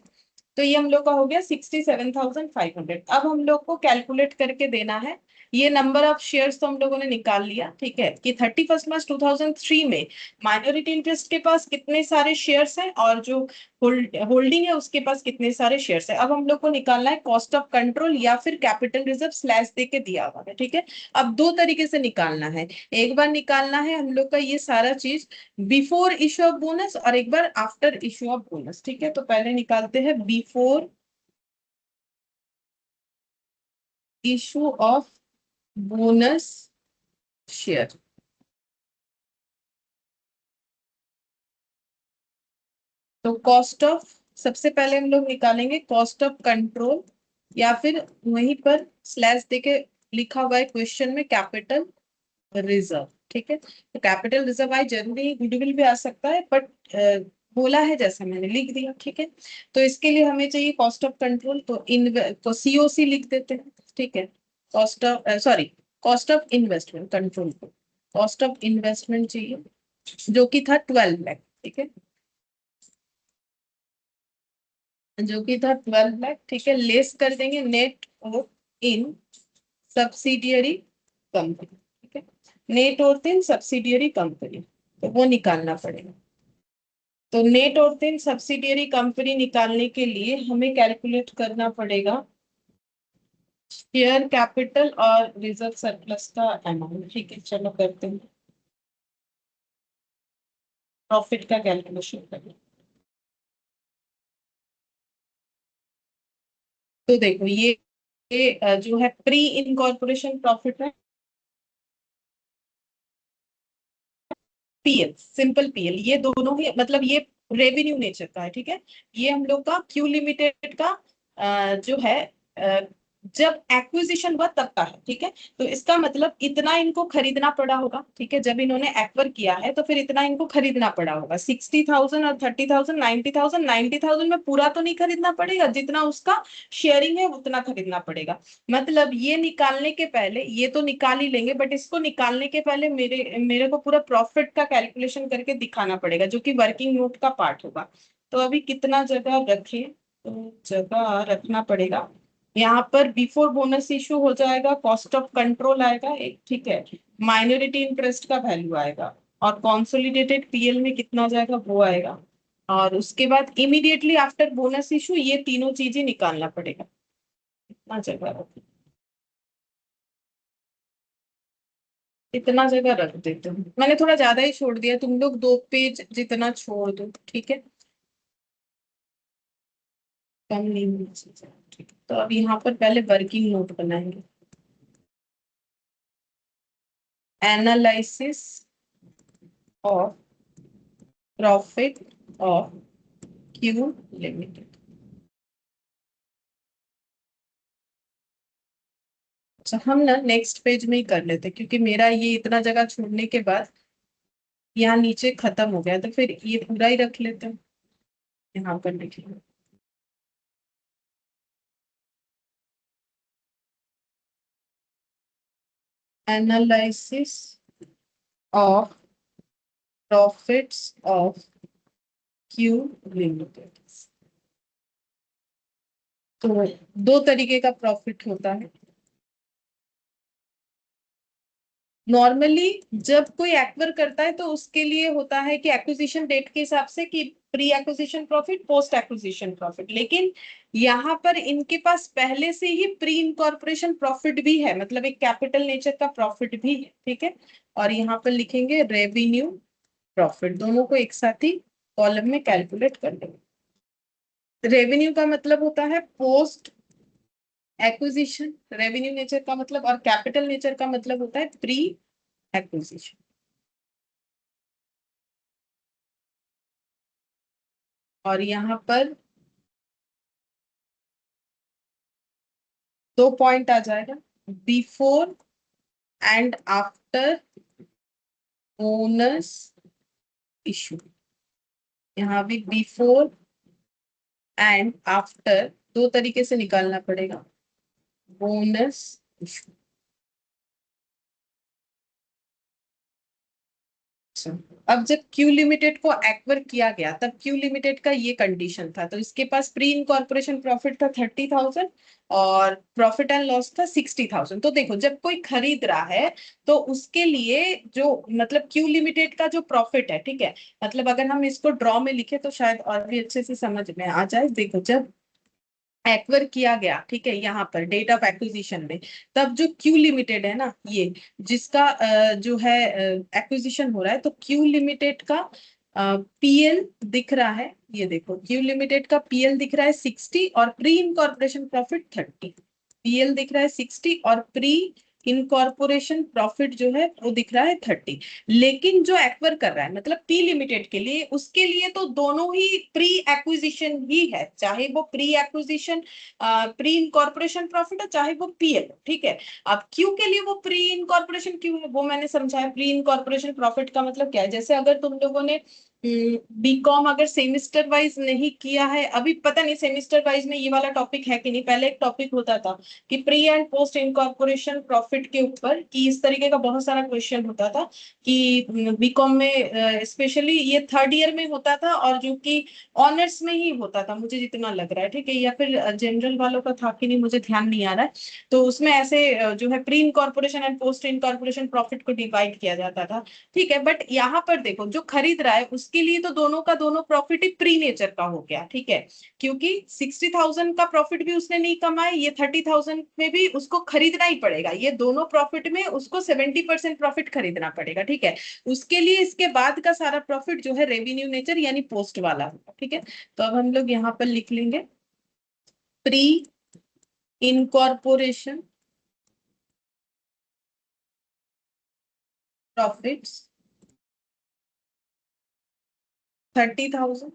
S1: तो ये हम लोग का हो गया 67,500। अब हम लोग को कैलकुलेट करके देना है, ये नंबर ऑफ शेयर्स तो हम लोगों ने निकाल लिया, ठीक है, कि 31 मार्च 2003 में माइनॉरिटी इंटरेस्ट के पास कितने सारे शेयर्स हैं और जो होल्डिंग है उसके पास कितने सारे शेयर्स है। अब हम लोग को निकालना है कॉस्ट ऑफ कंट्रोल या फिर कैपिटल रिजर्व स्लैश दे के दिया हुआ है, ठीक है। अब दो तरीके से निकालना है, एक बार निकालना है हम लोग का ये सारा चीज बिफोर इश्यू ऑफ बोनस और एक बार आफ्टर इश्यू ऑफ बोनस, ठीक है। तो पहले निकालते हैं before issue of bonus share. तो कॉस्ट ऑफ, सबसे पहले हम लोग निकालेंगे कॉस्ट ऑफ कंट्रोल, या फिर वहीं पर स्लैश देके लिखा हुआ है क्वेश्चन में कैपिटल रिजर्व, ठीक है। तो कैपिटल रिजर्व आई जरूरी गुडविल भी आ सकता है, बट बोला है जैसा मैंने लिख दिया, ठीक है। तो इसके लिए हमें चाहिए कॉस्ट ऑफ कंट्रोल, तो सीओसी लिख देते हैं, ठीक है। Cost of sorry cost of investment control को कॉस्ट ऑफ इन्वेस्टमेंट चाहिए, जो कि था 12 लाख, ठीक है, जो कि था 12 लाख, ठीक है। लेस कर देंगे नेट और इन सब्सिडियरी कंपनी, ठीक है, नेट और इन सब्सिडियरी कंपनी, तो वो निकालना पड़ेगा। तो नेट और इन सब्सिडियरी कंपनी निकालने के लिए हमें कैलकुलेट करना पड़ेगा शेयर कैपिटल और रिजर्व सरप्लस का अमाउंट, ठीक है। चलो करते हैं, प्रॉफिट का कैलकुलेशन करना। तो देखो ये जो है प्री इनकॉर्पोरेशन प्रॉफिट है, पीएल, सिंपल पीएल, ये दोनों ही मतलब ये रेवेन्यू नेचर का है, ठीक है। ये हम लोग का क्यू लिमिटेड का जो है जब एक्विजिशन हुआ तब का है, ठीक है। तो इसका मतलब इतना इनको खरीदना पड़ा होगा, ठीक है, जब इन्होंने एक्वर किया है तो फिर इतना इनको खरीदना पड़ा होगा। 60,000 और 30,000, 90,000, 90,000 में पूरा तो नहीं खरीदना पड़ेगा, जितना उसका शेयरिंग है उतना खरीदना पड़ेगा। मतलब ये निकालने के पहले, ये तो निकाल ही लेंगे, बट इसको निकालने के पहले मेरे मेरे को पूरा प्रॉफिट का कैलकुलेशन करके दिखाना पड़ेगा, जो कि वर्किंग नोट का पार्ट होगा। तो अभी कितना जगह रखें, तो जगह रखना पड़ेगा। यहाँ पर बिफोर बोनस इशू हो जाएगा, कॉस्ट ऑफ कंट्रोल आएगा एक, ठीक है, माइनॉरिटी इंटरेस्ट का वैल्यू आएगा, और कॉन्सोलिडेटेड पीएल में कितना जाएगा वो आएगा। और उसके बाद इमीडिएटली आफ्टर बोनस इशू ये तीनों चीजें निकालना पड़ेगा। इतना जगह रख, इतना जगह रख देते हैं, मैंने थोड़ा ज्यादा ही छोड़ दिया, तुम लोग 2 पेज जितना छोड़ दो, ठीक है, कम नहीं होना चाहिए, ठीक है। तो अब यहाँ पर पहले वर्किंग नोट बनाएंगे। Analysis of profit of Q limited. अच्छा, हम ना नेक्स्ट पेज में ही कर लेते हैं, क्योंकि मेरा ये इतना जगह छोड़ने के बाद यहाँ नीचे खत्म हो गया, तो फिर ये पूरा ही रख लेते हैं। यहाँ पर लिखेंगे analysis of profits of Q limited. तो दो तरीके का प्रॉफिट होता है। नॉर्मली जब कोई एक्वर करता है तो उसके लिए होता है कि एक्विजिशन डेट के हिसाब से कि pre acquisition profit, post acquisition profit, लेकिन यहाँ पर इनके पास पहले से ही प्री इनकॉर्पोरेशन प्रॉफिट भी है, मतलब एक कैपिटल नेचर का प्रॉफिट भी है, ठीक है। और यहाँ पर लिखेंगे रेवेन्यू प्रॉफिट, दोनों को एक साथ ही कॉलम में कैलकुलेट कर लेंगे। रेवेन्यू का मतलब होता है पोस्ट एक्विजिशन, रेवेन्यू नेचर का मतलब, और कैपिटल नेचर का मतलब होता है प्री एक्विजिशन। और यहाँ पर 2 पॉइंट आ जाएगा, before and after bonus issue. यहाँ भी बिफोर एंड आफ्टर दो तरीके से निकालना पड़ेगा, बोनस इशू। अच्छा, अब जब क्यू लिमिटेड को एक्वर किया गया तब क्यू लिमिटेड का ये कंडीशन था, तो इसके पास प्री इनकॉर्पोरेशन प्रॉफिट था 30,000 और प्रॉफिट एंड लॉस था 60,000। तो देखो, जब कोई खरीद रहा है तो उसके लिए जो मतलब क्यू लिमिटेड का जो प्रॉफिट है, ठीक है, मतलब अगर हम इसको ड्रॉ में लिखे तो शायद और भी अच्छे से समझ में आ जाए। देखो, जब एक्वर किया गया, ठीक है, यहाँ पर डेट ऑफ एक्विजिशन में, तब जो क्यू लिमिटेड है ना, ये जिसका जो है एक्विजिशन हो रहा है, तो क्यू लिमिटेड का पीएल दिख रहा है, ये देखो क्यू लिमिटेड का पीएल दिख रहा है 60 और प्री इनकॉर्पोरेशन प्रॉफिट 30। पीएल दिख रहा है 60 और प्री इनकॉर्पोरेशन प्रॉफिट जो है वो दिख रहा है 30। लेकिन जो एक्वर कर रहा है मतलब पी लिमिटेड के लिए, उसके लिए तो दोनों ही प्री एक्विजिशन ही है, चाहे वो pre acquisition pre incorporation profit है, चाहे वो पीएल, ठीक है। अब क्यू के लिए वो प्री इनकॉर्पोरेशन क्यों है वो मैंने समझाया। प्री इनकॉर्पोरेशन प्रॉफिट का मतलब क्या है, जैसे अगर तुम लोगों ने बीकॉम अगर सेमिस्टर वाइज नहीं किया है, अभी पता नहीं सेमिस्टर वाइज में ये वाला टॉपिक है कि नहीं, पहले एक टॉपिक होता था कि pre and post incorporation profit के ऊपर, कि इस तरीके का बहुत सारा क्वेश्चन होता था कि बीकॉम में स्पेशली ये थर्ड ईयर में होता था, और जो कि ऑनर्स में ही होता था मुझे जितना लग रहा है, ठीक है, या फिर जनरल वालों का था कि नहीं मुझे ध्यान नहीं आ रहा है। तो उसमें ऐसे जो है pre incorporation and post incorporation profit को डिवाइड किया जाता था, ठीक है। बट यहाँ पर देखो, जो खरीद रहा है उसके लिए तो दोनों का दोनों प्रॉफिट ही प्री नेचर का हो गया, ठीक है, क्योंकि 60,000 का प्रॉफिट भी उसने नहीं कमाया, ये 30,000 में भी उसको खरीदना ही पड़ेगा, ये दोनों प्रॉफिट में उसको 70% प्रॉफिट खरीदना पड़ेगा, ठीक है। उसके लिए इसके बाद का सारा प्रॉफिट जो है रेवेन्यू नेचर यानी पोस्ट वाला होगा, ठीक है। तो अब हम लोग यहाँ पर लिख लेंगे pre incorporation profits 30,000,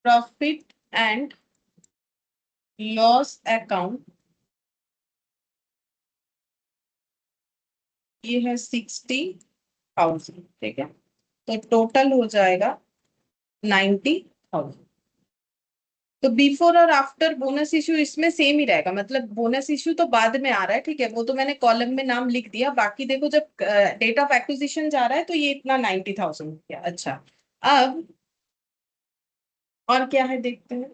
S1: profit and loss account ये है 60,000, ठीक है, तो टोटल हो जाएगा 90,000। तो बिफोर और आफ्टर बोनस इशू इसमें सेम ही रहेगा, मतलब बोनस इशू तो बाद में आ रहा है, ठीक है, वो तो मैंने कॉलम में नाम लिख दिया, बाकी देखो जब डेट ऑफ एक्विजिशन जा रहा है तो ये इतना 90,000 हो गया। अच्छा, अब और क्या है देखते हैं,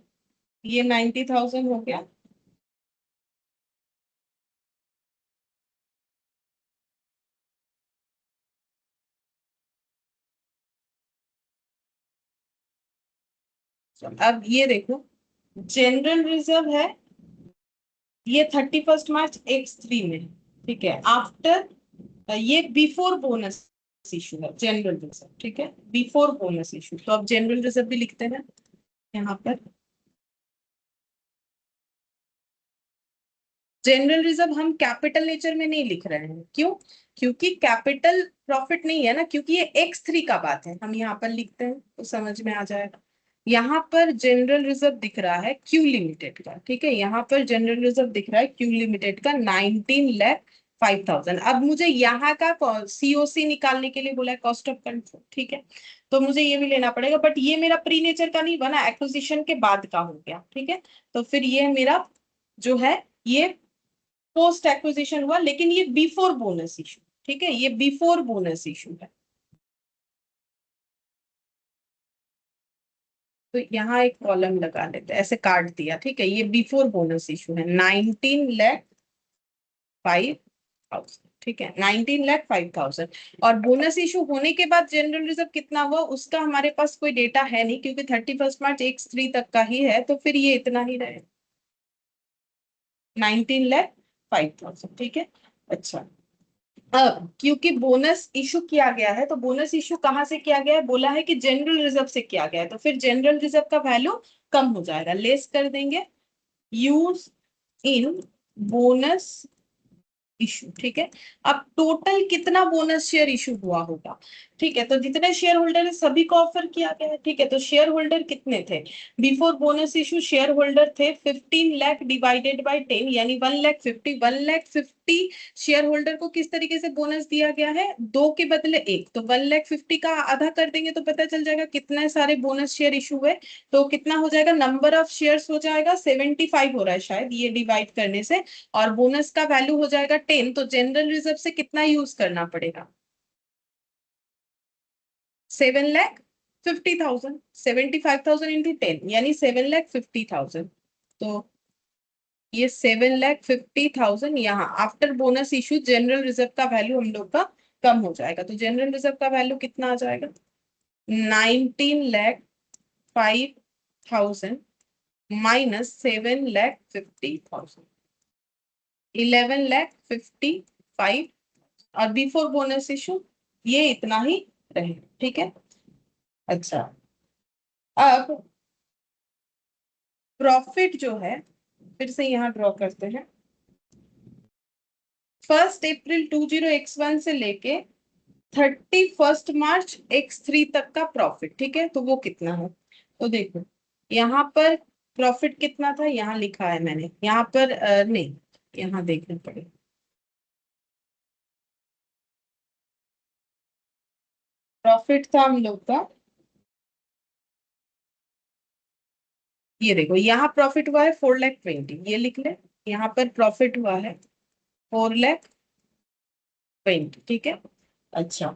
S1: ये 90,000 हो गया। अब ये देखो, जनरल रिजर्व है ये 31 मार्च X3 में, ठीक है, आफ्टर ये बिफोर बोनस इशू है जनरल रिजर्व, ठीक है, बिफोर बोनस इशू, तो अब जनरल रिजर्व भी लिखते हैं यहाँ पर। जनरल रिजर्व हम कैपिटल नेचर में नहीं लिख रहे हैं, क्यों? क्योंकि कैपिटल प्रॉफिट नहीं है ना, क्योंकि ये X3 का बात है, हम यहाँ पर लिखते हैं तो समझ में आ जाएगा। यहाँ पर जनरल रिजर्व दिख रहा है क्यू लिमिटेड का, ठीक है, यहाँ पर जनरल रिजर्व दिख रहा है क्यू लिमिटेड का 19,05,000। अब मुझे यहाँ का COC निकालने के लिए बोला है, कॉस्ट ऑफ कंट्रोल, ठीक है, तो मुझे ये भी लेना पड़ेगा, बट ये मेरा प्री नेचर का नहीं बना, एक्विजिशन के बाद का हो गया, ठीक है, तो फिर ये मेरा जो है ये पोस्ट एक्विजिशन हुआ, लेकिन ये बिफोर बोनस इशू, ठीक है, ये बिफोर बोनस इशू है। तो यहाँ एक कॉलम लगा लेते हैं, ऐसे काट दिया, ठीक है, ये बिफोर बोनस इशू है 19,05,000, ठीक है, 19,05,000। और बोनस इशू होने के बाद जनरल रिजर्व कितना हुआ उसका हमारे पास कोई डेटा है नहीं, क्योंकि 31 मार्च X3 तक का ही है, तो फिर ये इतना ही रहे, 19,05,000, ठीक है। अच्छा, अब क्योंकि बोनस इशू किया गया है, तो बोनस इशू कहाँ से किया गया है, बोला है कि जनरल रिजर्व से किया गया है, तो फिर जनरल रिजर्व का वैल्यू कम हो जाएगा, लेस कर देंगे, यूज इन बोनस इशू, ठीक है। अब टोटल कितना बोनस शेयर इशू हुआ होगा, ठीक है, तो जितने शेयर होल्डर है सभी को ऑफर किया गया है, ठीक है, तो शेयर होल्डर कितने थे before bonus issue, share holder थे 15 लाख डिवाइडेड बाय 10 यानी 1,50,000, 1,50,000 शेयर होल्डर को किस तरीके से बोनस दिया गया है, दो के बदले एक, तो 1,50,000 का आधा कर देंगे तो पता चल जाएगा कितने सारे बोनस शेयर इशू हुए, तो कितना हो जाएगा, नंबर ऑफ शेयर्स हो जाएगा 75 हो रहा है शायद ये डिवाइड करने से, और बोनस का वैल्यू हो जाएगा 10, तो जनरल रिजर्व से कितना यूज करना पड़ेगा, 7,50,000, 75,000 इंटू 10 यानी 7,50,000, तो ये 7,50,000 यहाँ after bonus issue general reserve का वैल्यू हम लोग का कम हो जाएगा, तो जनरल रिजर्व का वैल्यू कितना आ जाएगा, 19,05,000 माइनस 7,50,000, 11,55,000, और बिफोर बोनस इशू ये इतना ही रहे, ठीक है। अच्छा, अब प्रॉफिट जो है फिर से यहाँ ड्रॉ करते हैं, 1 अप्रैल 20x1 से लेके 31 मार्च X3 तक का प्रॉफिट, ठीक है, तो वो कितना है, तो देखो यहाँ पर प्रॉफिट कितना था, यहाँ लिखा है मैंने, यहाँ पर नहीं, यहाँ देखना पड़ेगा, प्रॉफिट था हम लोग का, ये देखो यहाँ प्रॉफिट हुआ है 4,20,000, ये लिख ले, यहाँ पर प्रॉफिट हुआ है 4,20,000, ठीक है। अच्छा,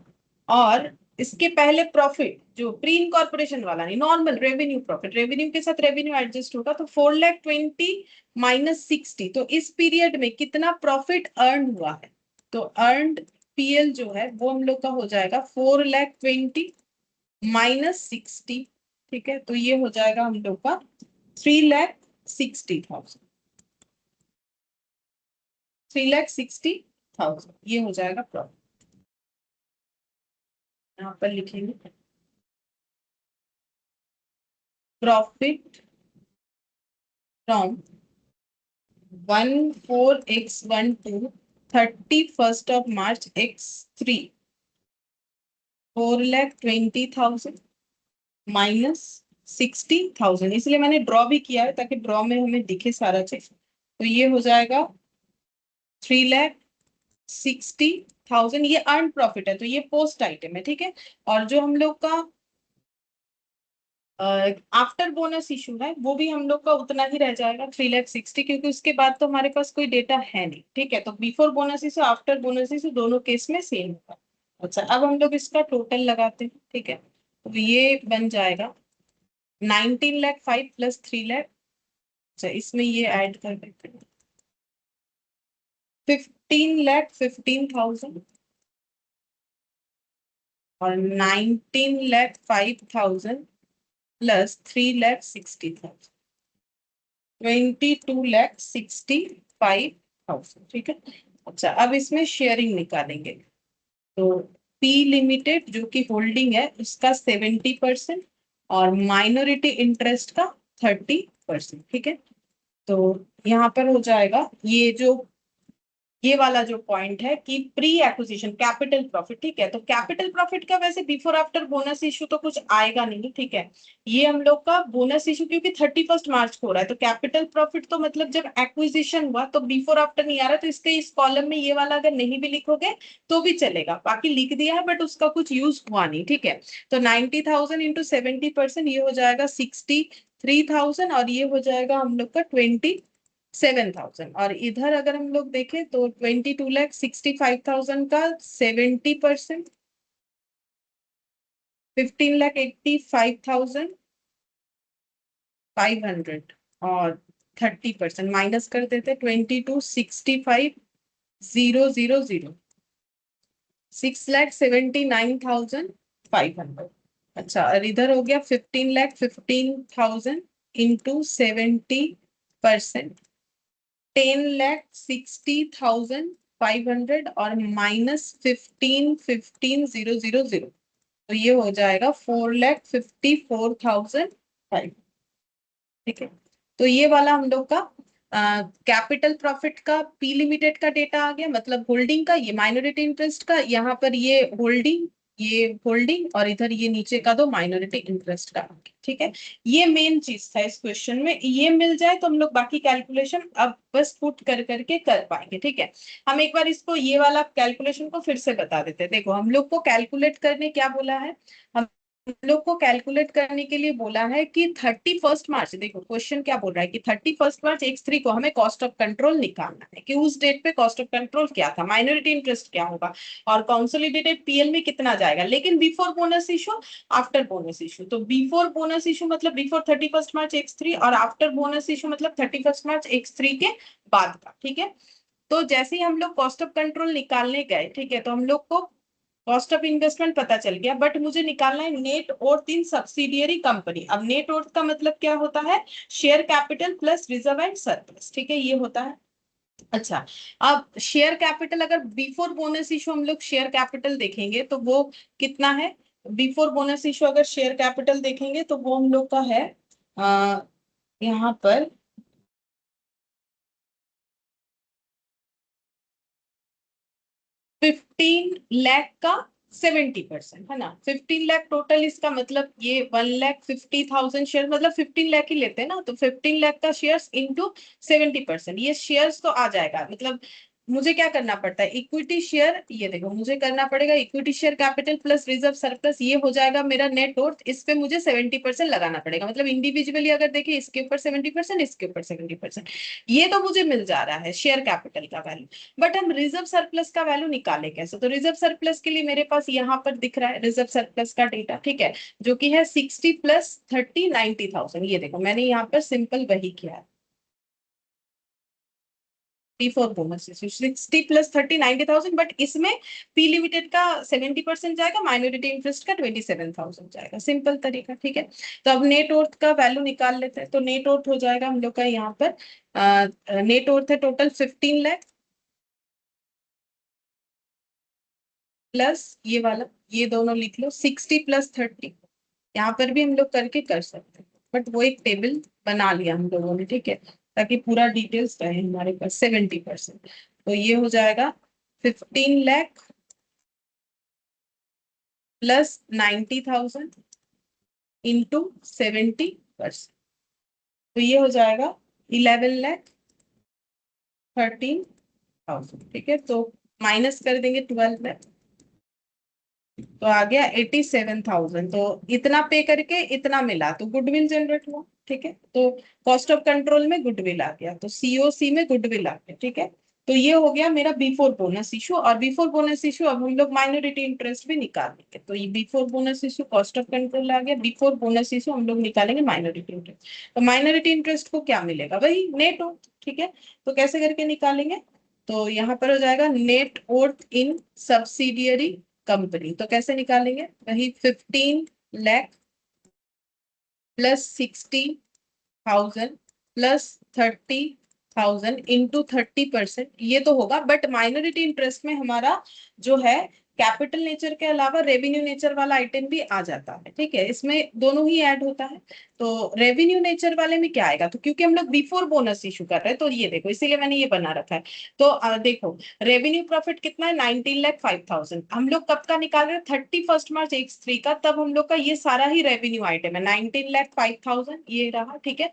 S1: और इसके पहले प्रॉफिट जो प्री इनकॉर्पोरेशन वाला नहीं, नॉर्मल रेवेन्यू प्रॉफिट, रेवेन्यू के साथ रेवेन्यू एडजस्ट होगा, तो 4,20,000 माइनस 60, तो इस पीरियड में कितना प्रॉफिट अर्न हुआ है, तो अर्नड PL जो है वो हम लोग का हो जाएगा 4,20,000 माइनस 60, ठीक है, तो ये हो जाएगा हम लोग का 3,60,000, 3,60,000 ये हो जाएगा प्रॉफिट, यहाँ पर लिखेंगे profit from 14x12 31 March X3 4,20,000 minus 60,000, इसलिए मैंने ड्रॉ भी किया है ताकि ड्रॉ में हमें दिखे सारा चीज। तो ये हो जाएगा 3,60,000, ये अर्न प्रॉफिट है तो ये पोस्ट आइटम है, ठीक है। और जो हम लोग का आफ्टर बोनस इशू है वो भी हम लोग का उतना ही रह जाएगा 3,60,000, क्योंकि उसके बाद तो हमारे पास कोई डेटा है नहीं, ठीक है। तो before bonus issue after bonus issue दोनों केस में सेम होगा। अच्छा, अब हम लोग इसका टोटल लगाते हैं, ठीक है। तो ये बन जाएगा 19,05,000 प्लस 3,00,000। अच्छा, इसमें ये ऐड कर देते हैं 15,15,000 और 19,05,000 प्लस 3,60,000, 22,65,000, ठीक है। अच्छा, अब इसमें शेयरिंग निकालेंगे। तो पी लिमिटेड जो कि होल्डिंग है उसका 70% और माइनॉरिटी इंटरेस्ट का 30%, ठीक है। तो यहाँ पर हो जाएगा ये वाला जो पॉइंट है कि प्री एक्विजिशन कैपिटल प्रॉफिट, ठीक है। तो कैपिटल प्रॉफिट का वैसे बिफोर आफ्टर बोनस इशू तो कुछ आएगा नहीं, ठीक है। ये हम लोग का बोनस इशू क्योंकि 31 मार्च को हो रहा है, तो कैपिटल प्रॉफिट तो मतलब जब एक्विजिशन हुआ तो बिफोर आफ्टर नहीं आ रहा, तो इसके इस कॉलम में ये वाला अगर नहीं भी लिखोगे तो भी चलेगा, बाकी लिख दिया है बट उसका कुछ यूज हुआ नहीं, ठीक है। तो 90,000 इंटू 70% ये हो जाएगा 63,000 और ये हो जाएगा हम लोग का 27,000। और इधर अगर हम लोग देखें तो 22,65,000 का 70%, 15,85,500 और 30% माइनस कर देते 22,65,000, 6,79,500। अच्छा, और इधर हो गया 15,15,000 इंटू 70%, 10,60,500 और माइनस 15,15,000। तो ये हो जाएगा 4,54,500, ठीक है। तो ये वाला हम लोग का कैपिटल प्रॉफिट का पी लिमिटेड का डेटा आ गया, मतलब होल्डिंग का, ये माइनॉरिटी इंटरेस्ट का, यहाँ पर ये होल्डिंग और इधर ये नीचे का दो माइनॉरिटी इंटरेस्ट का, ठीक है। ये मेन चीज था इस क्वेश्चन में, ये मिल जाए तो हम लोग बाकी कैलकुलेशन अब बस पुट कर करके कर पाएंगे, ठीक है। हम एक बार इसको ये वाला कैलकुलेशन को फिर से बता देते हैं। देखो, हम लोग को कैलकुलेट करने क्या बोला है, हम लोग को कैलकुलेट करने के लिए बोला है कि 31 मार्च, देखो क्वेश्चन क्या बोल रहा है कि 31 मार्च X3 को हमें कॉस्ट ऑफ कंट्रोल निकालना है, कि उस डेट पे कॉस्ट ऑफ कंट्रोल क्या था, माइनॉरिटी इंटरेस्ट क्या होगा और कंसोलिडेटेड पीएल में कितना जाएगा, लेकिन before bonus issue after bonus issue. तो बिफोर बोनस इशू मतलब बिफोर 31 मार्च X3 और आफ्टर बोनस इशू मतलब 31 मार्च X3 के बाद का, ठीक है। तो जैसे ही हम लोग कॉस्ट ऑफ कंट्रोल निकालने गए, ठीक है, तो हम लोग को कॉस्ट ऑफ इन्वेस्टमेंट पता चल गया, बट मुझे निकालना है net worth in subsidiary company. अब नेट वर्थ का मतलब क्या होता है, share capital plus reserve and surplus, ठीक है, ये होता है। अच्छा, अब शेयर कैपिटल अगर बिफोर बोनस इशू हम लोग शेयर कैपिटल देखेंगे तो वो कितना है, बिफोर बोनस इशू अगर शेयर कैपिटल देखेंगे तो वो हम लोग का है यहाँ पर 15 लाख का 70% है ना, 15 लाख टोटल, इसका मतलब ये 1,50,000 शेयर, मतलब 15 लाख ही लेते हैं ना, तो 15 लाख का शेयर्स इंटू 70%, ये शेयर्स तो आ जाएगा। मतलब मुझे क्या करना पड़ता है, इक्विटी शेयर, ये देखो मुझे करना पड़ेगा equity share capital plus reserve surplus, ये हो जाएगा मेरा नेट वर्थ, इस पे मुझे 70% लगाना पड़ेगा, मतलब इंडिविजुअली अगर देखिए इसके ऊपर 70%, इसके ऊपर 70%, ये तो मुझे मिल जा रहा है शेयर कैपिटल का वैल्यू। बट हम रिजर्व सरप्लस का वैल्यू निकाले कैसे, तो रिजर्व सरप्लस के लिए मेरे पास यहाँ पर दिख रहा है रिजर्व सरप्लस का डेटा, ठीक है, जो कि है 60 प्लस 30 90,000। ये देखो मैंने यहाँ पर सिंपल वही किया है, बिफोर बोनस 60 प्लस 30 90,000, बट इसमें पी लिमिटेड का 70% जाएगा, माइनॉरिटी इंटरेस्ट का 27,000 जाएगा, सिंपल तरीका, ठीक है। तो अब नेट वर्थ का वैल्यू निकाल लेते हैं। तो नेट वर्थ हो जाएगा हम लोग का यहाँ पर नेट वर्थ है टोटल 15 लाख प्लस ये वाला, ये दोनों लिख लो 60 प्लस 30, यहाँ पर भी हम लोग करके कर सकते हैं, बट वो एक टेबल बना लिया हम लोगों ने, ठीक है, ताकि पूरा डिटेल्स रहे हमारे पास 70%। तो ये हो जाएगा 15 लाख प्लस 90,000 इंटू 70%, तो ये हो जाएगा 11,13,000। ठीक है, तो माइनस कर देंगे 12 लाख, तो आ गया 87,000। तो इतना पे करके इतना मिला तो गुडविल जनरेट हुआ। ठीक है, तो कॉस्ट ऑफ कंट्रोल में गुडविल आ गया, तो सीओसी में गुडविल आ गया। ठीक है, तो ये हो गया मेरा बिफोर बोनस इशू। और बिफोर बोनस इशू अब हम लोग माइनॉरिटी इंटरेस्ट भी निकालेंगे, तो ये before bonus issue cost of control आ गया, बिफोर बोनस इशू हम लोग निकालेंगे माइनॉरिटी इंटरेस्ट। तो माइनॉरिटी इंटरेस्ट को क्या मिलेगा, वही नेट वर्थ। ठीक है, तो कैसे करके निकालेंगे, तो यहाँ पर हो जाएगा net worth in subsidiary company. तो कैसे निकालेंगे, वही 15 लाख प्लस 60,000 प्लस 30,000 इंटू 30%, ये तो होगा। बट माइनॉरिटी इंटरेस्ट में हमारा जो है कैपिटल नेचर के अलावा रेवेन्यू नेचर वाला आइटम भी आ जाता है। ठीक है, इसमें दोनों ही ऐड होता है। तो रेवेन्यू नेचर वाले में क्या आएगा, तो क्योंकि हम लोग बिफोर बोनस इशू कर रहे हैं, तो ये देखो इसीलिए मैंने ये बना रखा है। तो देखो रेवेन्यू प्रॉफिट कितना है, 19,05,000। हम लोग कब का निकाल रहे हैं, 31 मार्च 13 का, तब हम लोग का ये सारा ही रेवेन्यू आइटम है 19,05,000, ये रहा। ठीक है,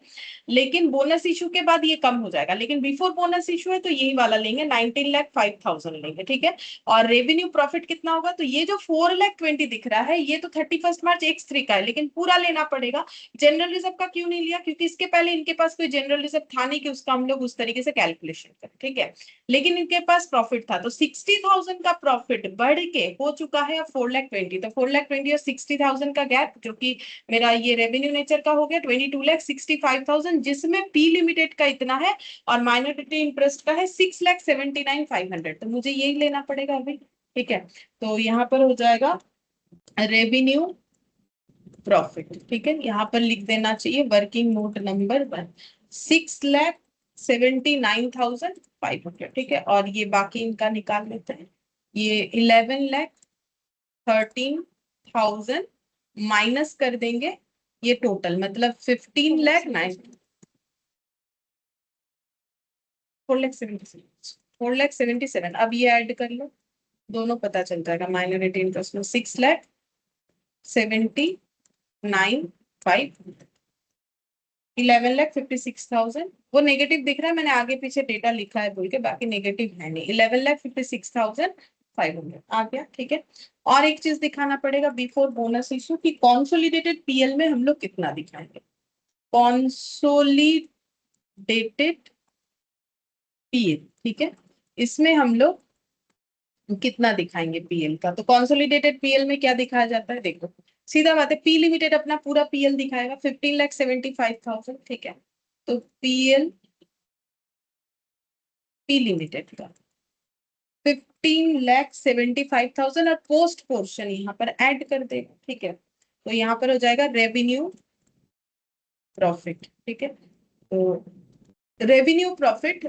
S1: लेकिन बोनस इशू के बाद ये कम हो जाएगा, लेकिन बिफोर बोनस इशू है तो यही वाला लेंगे, 19,05,000 लेंगे। ठीक है, और रेवेन्यू प्रॉफिट कितना होगा, तो ये जो 4,20,000 दिख रहा है ये तो 31 मार्च 13 का है, लेकिन पूरा लेना पड़ेगा। जनरल रिजर्व का क्यों नहीं लिया, क्योंकि इसके पहले इनके पास कोई जनरल रिजर्व था नहीं कि उसका हम लोग उस तरीके से कैलकुलेशन करें। ठीक है, लेकिन इनके पास प्रॉफिट था, तो 60,000 का प्रॉफिट बढ़ के हो चुका है अब 4,20,000। तो 4,20,000 और 60,000 का गैप, जो कि मेरा ये रेवेन्यू नेचर का हो गया 22,65,000, जिसमें पी लिमिटेड का इतना है और माइनॉरिटी इंटरेस्ट का है 6,79,500। तो मुझे यही लेना पड़ेगा अभी। ठीक है, तो यहाँ पर हो जाएगा रेवेन्यू प्रॉफिट। ठीक है, यहाँ पर लिख देना चाहिए वर्किंग नोट नंबर 1, 6,79,500। ठीक है, और ये बाकी इनका निकाल लेते हैं। ये 11,13,000 माइनस कर देंगे, ये टोटल मतलब 15,09, 4,77, 4,77। अब ये ऐड कर लो, दोनों पता चल जाएगा। माइनॉरिटी इंटरेस्ट में 6,79,500, 11,56,000। वो नेगेटिव दिख रहा है, मैंने आगे पीछे डेटा लिखा है बोल के, बाकी नेगेटिव है नहीं। 11,56,500 आ गया। ठीक है, और एक चीज दिखाना पड़ेगा बिफोर बोनस इशू की कॉन्सोलिडेटेड पीएल में हम लोग कितना दिखाएंगे। कॉन्सोलिडेटेड पीएल, ठीक है, इसमें हम लोग कितना दिखाएंगे पीएल का। तो कॉन्सोलिडेटेड पीएल में क्या दिखाया जाता है, देखो सीधा बात है, पी लिमिटेड अपना पूरा पीएल दिखाएगा 15,75,000। ठीक है, तो पीएल पी लिमिटेड का 15,75,000 और पोस्ट पोर्शन यहाँ पर ऐड कर देगा। ठीक है, तो यहाँ पर हो जाएगा रेवेन्यू प्रॉफिट। ठीक है, तो revenue profit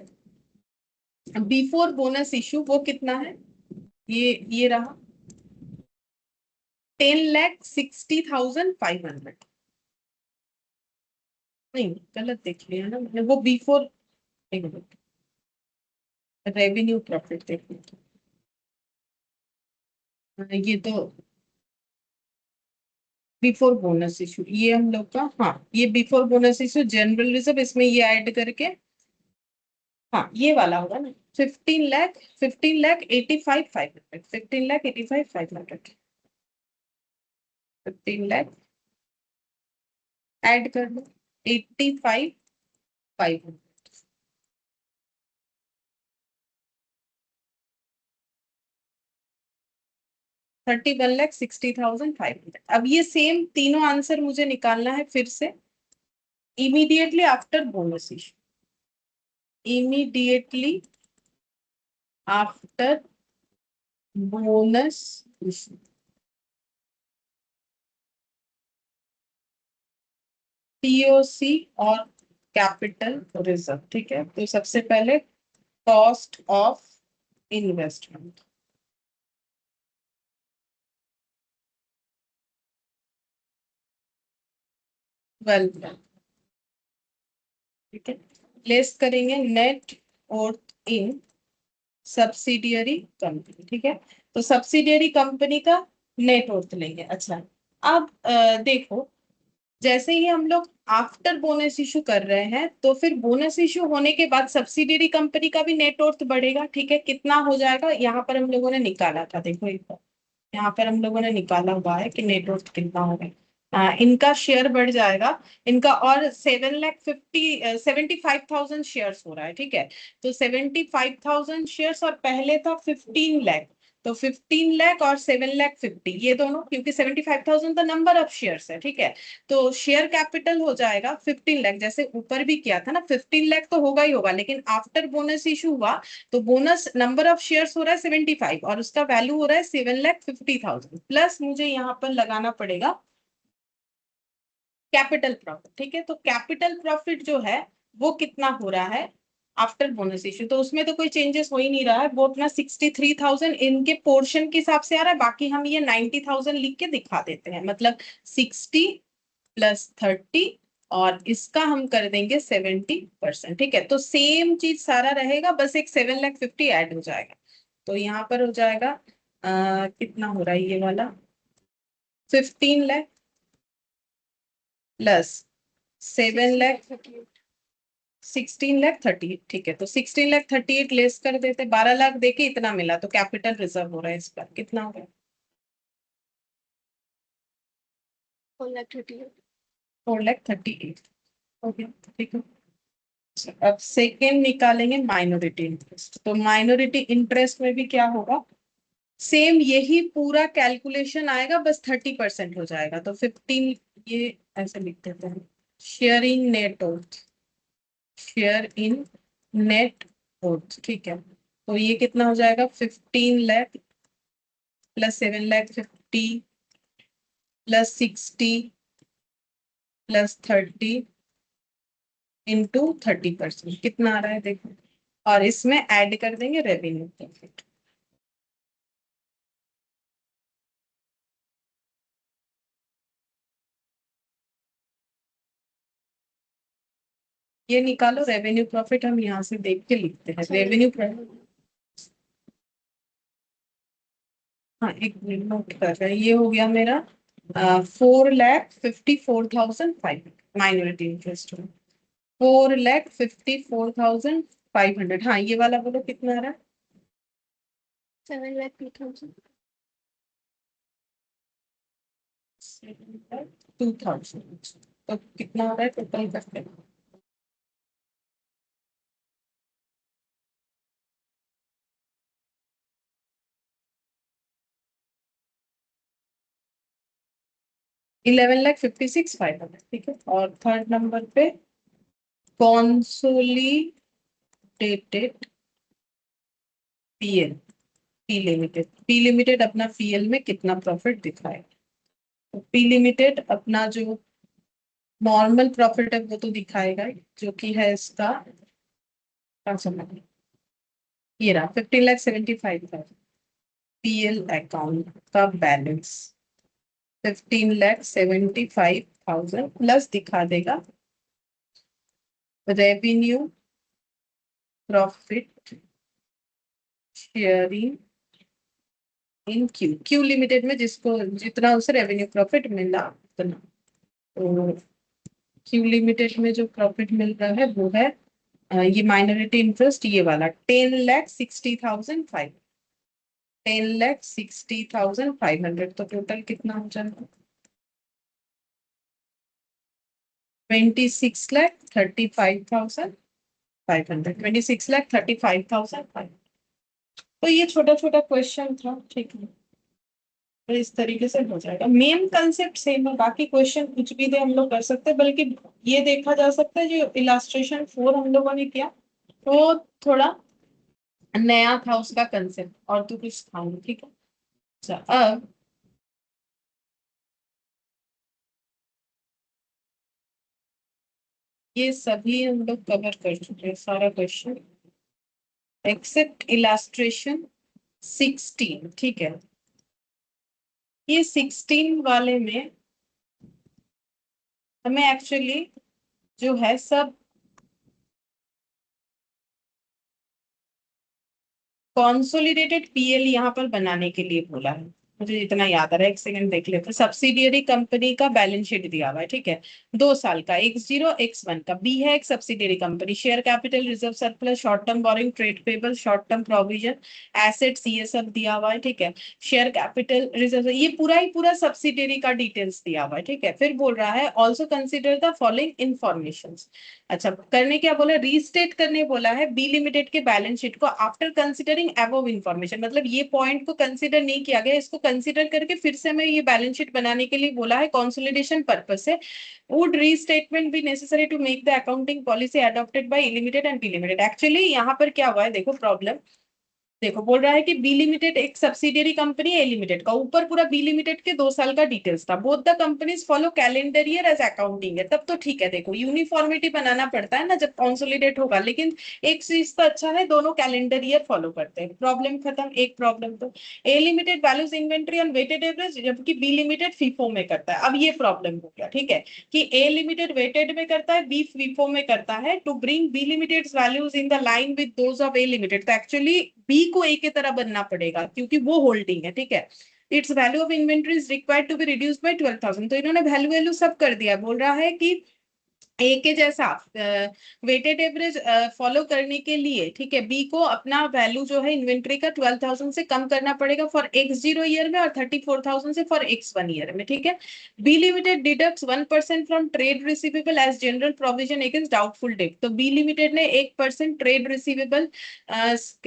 S1: before bonus issue वो कितना है, ये रहा 10,60,500। नहीं, गलत देख लिया ना मैंने, वो बिफोर, एक मिनट, रेवेन्यू प्रॉफिट देख लिया। ये तो बिफोर बोनस इशू, ये हम लोग का, हाँ ये before bonus issue general reserve, इसमें ये ऐड करके, हाँ ये वाला होगा ना, 15,00,000, 15,85,500, 15,85,500, 15,00,000 ऐड कर दो 85,500, 31,60,500। अब ये सेम तीनों आंसर मुझे निकालना है फिर से immediately after bonus issue, immediately after bonus issue. TOC और कैपिटल रिजर्व। ठीक है, तो सबसे पहले कॉस्ट ऑफ इन्वेस्टमेंट, वेल्थ, ठीक है, लेस करेंगे नेट और इन सब्सिडियरी कंपनी। ठीक है, तो सब्सिडियरी कंपनी का नेट वर्थ लेंगे। अच्छा, अब देखो जैसे ही हम लोग आफ्टर बोनस इशू कर रहे हैं तो फिर बोनस इशू होने के बाद सब्सिडियरी कंपनी का भी नेट वर्थ बढ़ेगा। ठीक है, कितना हो जाएगा यहाँ पर हम लोगों ने निकाला था, देखो एक बार यहाँ पर हम लोगों ने निकाला हुआ है कि नेट वर्थ कितना होगा। इनका शेयर बढ़ जाएगा, इनका और 75,000 शेयर्स हो रहा है। ठीक है, तो 75,000 शेयर्स और पहले था 15 लाख, तो 15 लाख और 7,50,000 ये दोनों, क्योंकि 75,000 तो नंबर ऑफ शेयर्स है। ठीक है, तो शेयर कैपिटल हो जाएगा 15 लाख, जैसे ऊपर भी किया था ना, 15 लाख तो होगा ही होगा, लेकिन आफ्टर बोनस इशू हुआ तो बोनस नंबर ऑफ शेयर्स हो रहा है 75 और उसका वैल्यू हो रहा है 7,50,000, प्लस मुझे यहाँ पर लगाना पड़ेगा कैपिटल प्रॉफिट। ठीक है, तो कैपिटल प्रॉफिट जो है वो कितना हो रहा है आफ्टर बोनस इशू, तो उसमें तो कोई चेंजेस हो ही नहीं रहा है, वो अपना 63,000 इनके पोर्शन के हिसाब से आ रहा है। बाकी हम ये 90,000 लिख के दिखा देते हैं, मतलब 60 प्लस 30 और इसका हम कर देंगे 70%। ठीक है, तो सेम चीज सारा रहेगा, बस एक 7,50,000 ऐड हो जाएगा। तो यहाँ पर हो जाएगा कितना हो रहा है ये वाला 15 लाख प्लस 7 लाख 16,38। ठीक है, तो 16,38 लेस कर देते, 12 लाख देके इतना मिला, तो कैपिटल रिजर्व हो रहा है इस पर कितना हो गया 4,38 हो गया। ठीक है, अब सेकेंड निकालेंगे माइनॉरिटी इंटरेस्ट। तो माइनॉरिटी इंटरेस्ट में भी क्या होगा, सेम यही पूरा कैलकुलेशन आएगा, बस 30% हो जाएगा। तो 15, ये ऐसे लिख देते हैं, share in net worth, share in net worth. ठीक है, तो ये कितना हो जाएगा 15 lakh plus 7,50,000 plus 60 plus 30 into 30%, कितना आ रहा है देखो, और इसमें ऐड कर देंगे रेवेन्यू प्रॉफिट। ये निकालो रेवेन्यू प्रॉफिट, हम यहाँ से देख के लिखते हैं रेवेन्यू प्रॉफिट। हाँ, एक मिनट नोट कर रहे हैं, ये हो गया मेरा 4,54,500 माइनॉरिटी इंटरेस्ट। 4,54,500, हाँ ये वाला बोलो कितना आ रहा है 7,02,000। तो कितना आ रहा है टोटल करके 11,56,500। ठीक है, और थर्ड नंबर पे कॉन्सोलिडेटेड पीएल, पी लिमिटेड अपना पीएल में कितना प्रॉफिट दिखाए। तो पी लिमिटेड अपना जो नॉर्मल प्रॉफिट है वो तो दिखाएगा ही, जो कि है इसका ये रहा 15,75,000 पीएल अकाउंट का बैलेंस 15,75,000 प्लस दिखा देगा रेवेन्यू प्रॉफिट शेयरिंग इन क्यू लिमिटेड में, जिसको जितना उसे रेवेन्यू प्रॉफिट मिला उतना। तो क्यू लिमिटेड में जो प्रॉफिट मिल रहा है वो है ये माइनॉरिटी इंटरेस्ट ये वाला 10,60,500, 10,60,500। तो टोटल कितना हो जाएगा 26,35,500, 26,35,500। तो ये छोटा छोटा क्वेश्चन था। ठीक है, तो इस तरीके से हो जाएगा, मेन कंसेप्ट सेम है, बाकी क्वेश्चन कुछ भी दे हम लोग कर सकते हैं, बल्कि ये देखा जा सकता है जो इलास्ट्रेशन 4 हम लोगों ने किया वो थोड़ा नया था उसका कंसेप्ट, और तो कुछ था नहीं। ठीक है, अच्छा अब ये सभी हम लोग कवर कर चुके हैं सारा क्वेश्चन एक्सेप्ट इलास्ट्रेशन 16। ठीक है, ये 16 वाले में हमें एक्चुअली जो है सब कॉन्सोलिडेटेड पीएल यहाँ पर बनाने के लिए बोला है। मुझे इतना याद आ रहा है, एक सेकंड देख लेते। सब्सिडियरी कंपनी का बैलेंस शीट दिया हुआ है, ठीक है, 2 साल का, X0 X1 का। बी है एक subsidiary company, share capital, reserve surplus, short term borrowing, trade payable, short term provision, assets, ये सब दिया हुआ है, ठीक है। शेयर कैपिटल, रिजर्व, ये पूरा ही पूरा सब्सिडियरी का डिटेल्स दिया हुआ है, ठीक है। फिर बोल रहा है also consider the following information. अच्छा, करने क्या बोला, रीस्टेट करने बोला है बी लिमिटेड के बैलेंस शीट को आफ्टर कंसिडरिंग अबव इंफॉर्मेशन। मतलब ये पॉइंट को कंसिडर नहीं किया गया, इसको कंसिडर करके फिर से मैं ये बैलेंस शीट बनाने के लिए बोला है, कंसोलिडेशन पर्पस से। Would restatement be necessary to make the accounting policy adopted by E limited and B limited. Actually यहाँ पर क्या हुआ है, देखो प्रॉब्लम, देखो बोल रहा है कि बी लिमिटेड एक सब्सिडियरी कंपनी है ए लिमिटेड का, ऊपर पूरा बी लिमिटेड के 2 साल का डिटेल्स था। Both the companies follow calendar year as accounting है, तब तो ठीक है। देखो यूनिफॉर्मिटी बनाना पड़ता है ना जब कंसोलिडेट होगा, लेकिन एक चीज तो अच्छा है, दोनों कैलेंडर ईयर फॉलो करते हैं। प्रॉब्लम खत्म, एक प्रॉब्लम तो। A limited values inventory on weighted average, जबकि बी लिमिटेड फीफो में करता है। अब ये प्रॉब्लम हो गया, ठीक है, कि ए लिमिटेड वेटेड में करता है, बी फीफो में करता है। To bring B limited values in the line with those of A limited, तो एक्चुअली बी को ए की तरह बनना पड़ेगा क्योंकि वो होल्डिंग है, ठीक है। Its value of inventory is required to be reduce by 12,000। तो इन्होंने वैल्यू वैल्यू सब कर दिया। बोल रहा है कि ए के जैसा वेटेड एवरेज फॉलो करने के लिए, ठीक है, बी को अपना वैल्यू जो है इन्वेंट्री का 12,000 से कम करना पड़ेगा फॉर X0 ईयर में, और 34,000 से फॉर X1 ईयर में, ठीक है। B limited deducts 1% from trade receivable as general provision against doubtful debt. तो बी लिमिटेड ने 1% ट्रेड रिसीवेबल